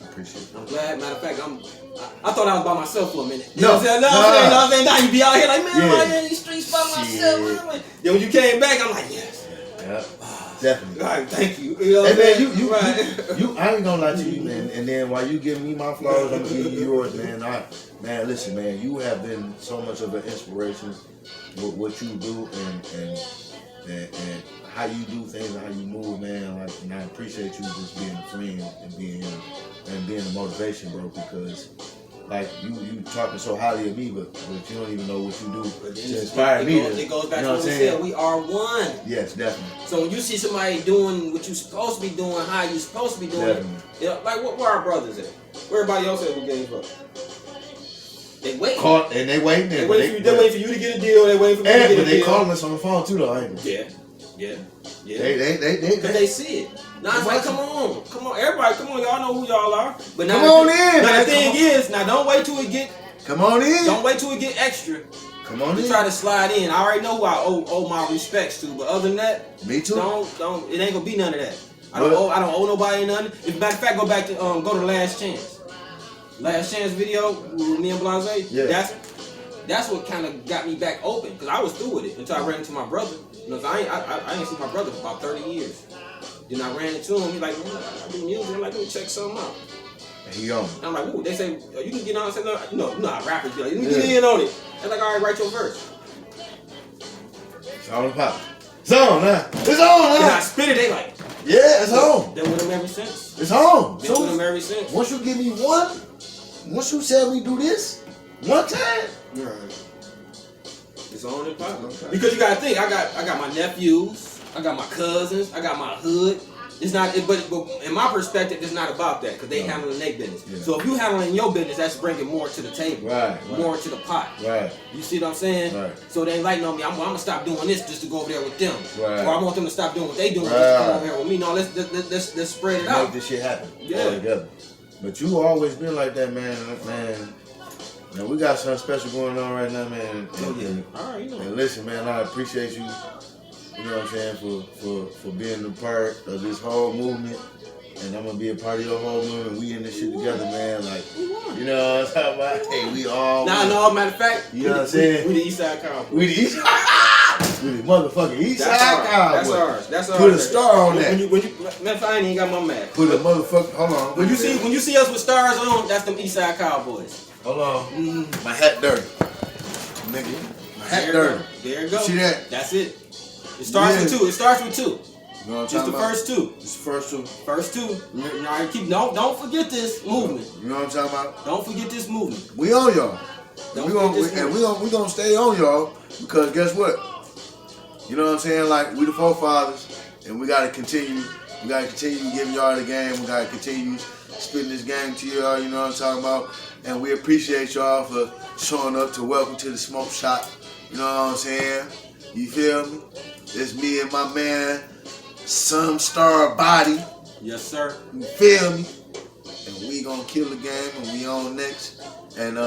I appreciate it. I'm glad. Matter of fact, I thought I was by myself for a minute. You No, know what I'm saying? Now you be out here like, man, I'm out here in these streets by myself. Shit. Then when you came back, I'm like, yes. Yeah. Definitely. Right, thank you. You know hey man, right. you I ain't gonna lie to you, man. And then while you give me my flowers, I'm gonna give you yours, man. Man, listen, man, you have been so much of an inspiration with what you do and how you do things and how you move, man. Like, and I appreciate you just being a friend and being a motivation, bro. Because like you talking so highly of me, but you don't even know what you do to inspire me. It goes back to what we said. We are one. Yes, definitely. So when you see somebody doing what you're supposed to be doing, how you supposed to be doing it, you know, like where our brothers at? Where everybody else at with games up? They waiting. They waiting. They waiting for you to get a deal. They waiting for you to get a deal. But they calling us on the phone too, though, ain't they? Yeah. Because they see it. Now it's like, come on, everybody, come on, y'all know who y'all are. But now come on in. Now the thing is, now don't wait till it get. Come on in. Don't wait till it get extra. Come on in. Try to slide in. I already know who I owe my respects to, but other than that, me too. Don't. It ain't gonna be none of that. I don't owe nobody nothing. If matter of fact, go back to go to Last Chance. Last Chance video with me and Blase. Yeah. That's what kind of got me back open, because I was through with it until I ran into my brother. You know, I ain't seen my brother for about 30 years. Then I ran into him. He's like, I do music. I'm like, let me check something out. And he on. I'm like, ooh, they say, you can get on. I said, no, you know how rappers be like, you can get in on it. They're like, all right, write your verse. It's on the pop. It's on now. It's on now. And I spit it, they like, yeah, it's on. Been with them ever since. It's on. Been with them ever since. Once you give me once you tell me do this, one time. Right. It's on and popping. Because you gotta think, I got my nephews, I got my cousins, I got my hood. It's not, but in my perspective, it's not about that, because they handling their business. Yeah. So if you handling your business, that's bringing more to the table, more to the pot. Right. You see what I'm saying? Right. So they like on me. I'm gonna stop doing this just to go over there with them, right. Or I want them to stop doing what they doing just to come over here with me. No, let's spread it out. Make this shit happen. Yeah. All together. But you always been like that, man. Now we got something special going on right now, man. All right, you know. And listen, man, I appreciate you. You know what I'm saying, for being a part of this whole movement, and I'm gonna be a part of your whole movement. We in this shit together, man. Like, you know what I'm talking about? Hey, we all. No, matter of fact, you know what I'm saying? We the East Side Cowboys. We the East Side. We the motherfucking East Side Cowboys. That's ours. Put a star on that. When you, matter of fact, I ain't even got my mask. Put a motherfucker. Hold on. When you see us with stars on, that's them East Side Cowboys. Hold on. My hat dirty, nigga. My hat dirty. There you go. See that? That's it. It starts with two. It starts with two. You know what I'm Just the about? First two. It's the first two. First two. Don't forget this movement. You know what I'm talking about? Don't forget this movement. We on y'all. We gonna stay on y'all, because guess what? You know what I'm saying? Like, we the forefathers, and we gotta continue. We gotta continue giving y'all the game. We gotta continue spitting this game to y'all. You know what I'm talking about? And we appreciate y'all for showing up to Welcome to the Smoke Shop. You know what I'm saying? You feel me? It's me and my man, Some Star Body. Yes, sir. You feel me? And we gonna kill the game, and we on next. And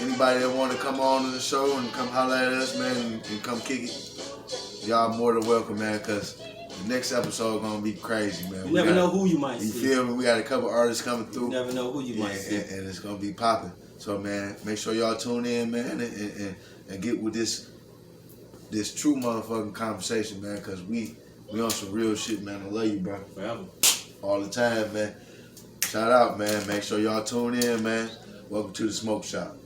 anybody that want to come on to the show and come holler at us, man, and come kick it, y'all more than welcome, man, because the next episode gonna be crazy, man. You never know who you might see. You feel me? We got a couple artists coming through. You never know who you might see. And it's gonna be popping. So, man, make sure y'all tune in, man, and get with this true motherfucking conversation, man, because we on some real shit, man. I love you, bro. Forever. All the time, man. Shout out, man. Make sure y'all tune in, man. Welcome to the Smoke Shop.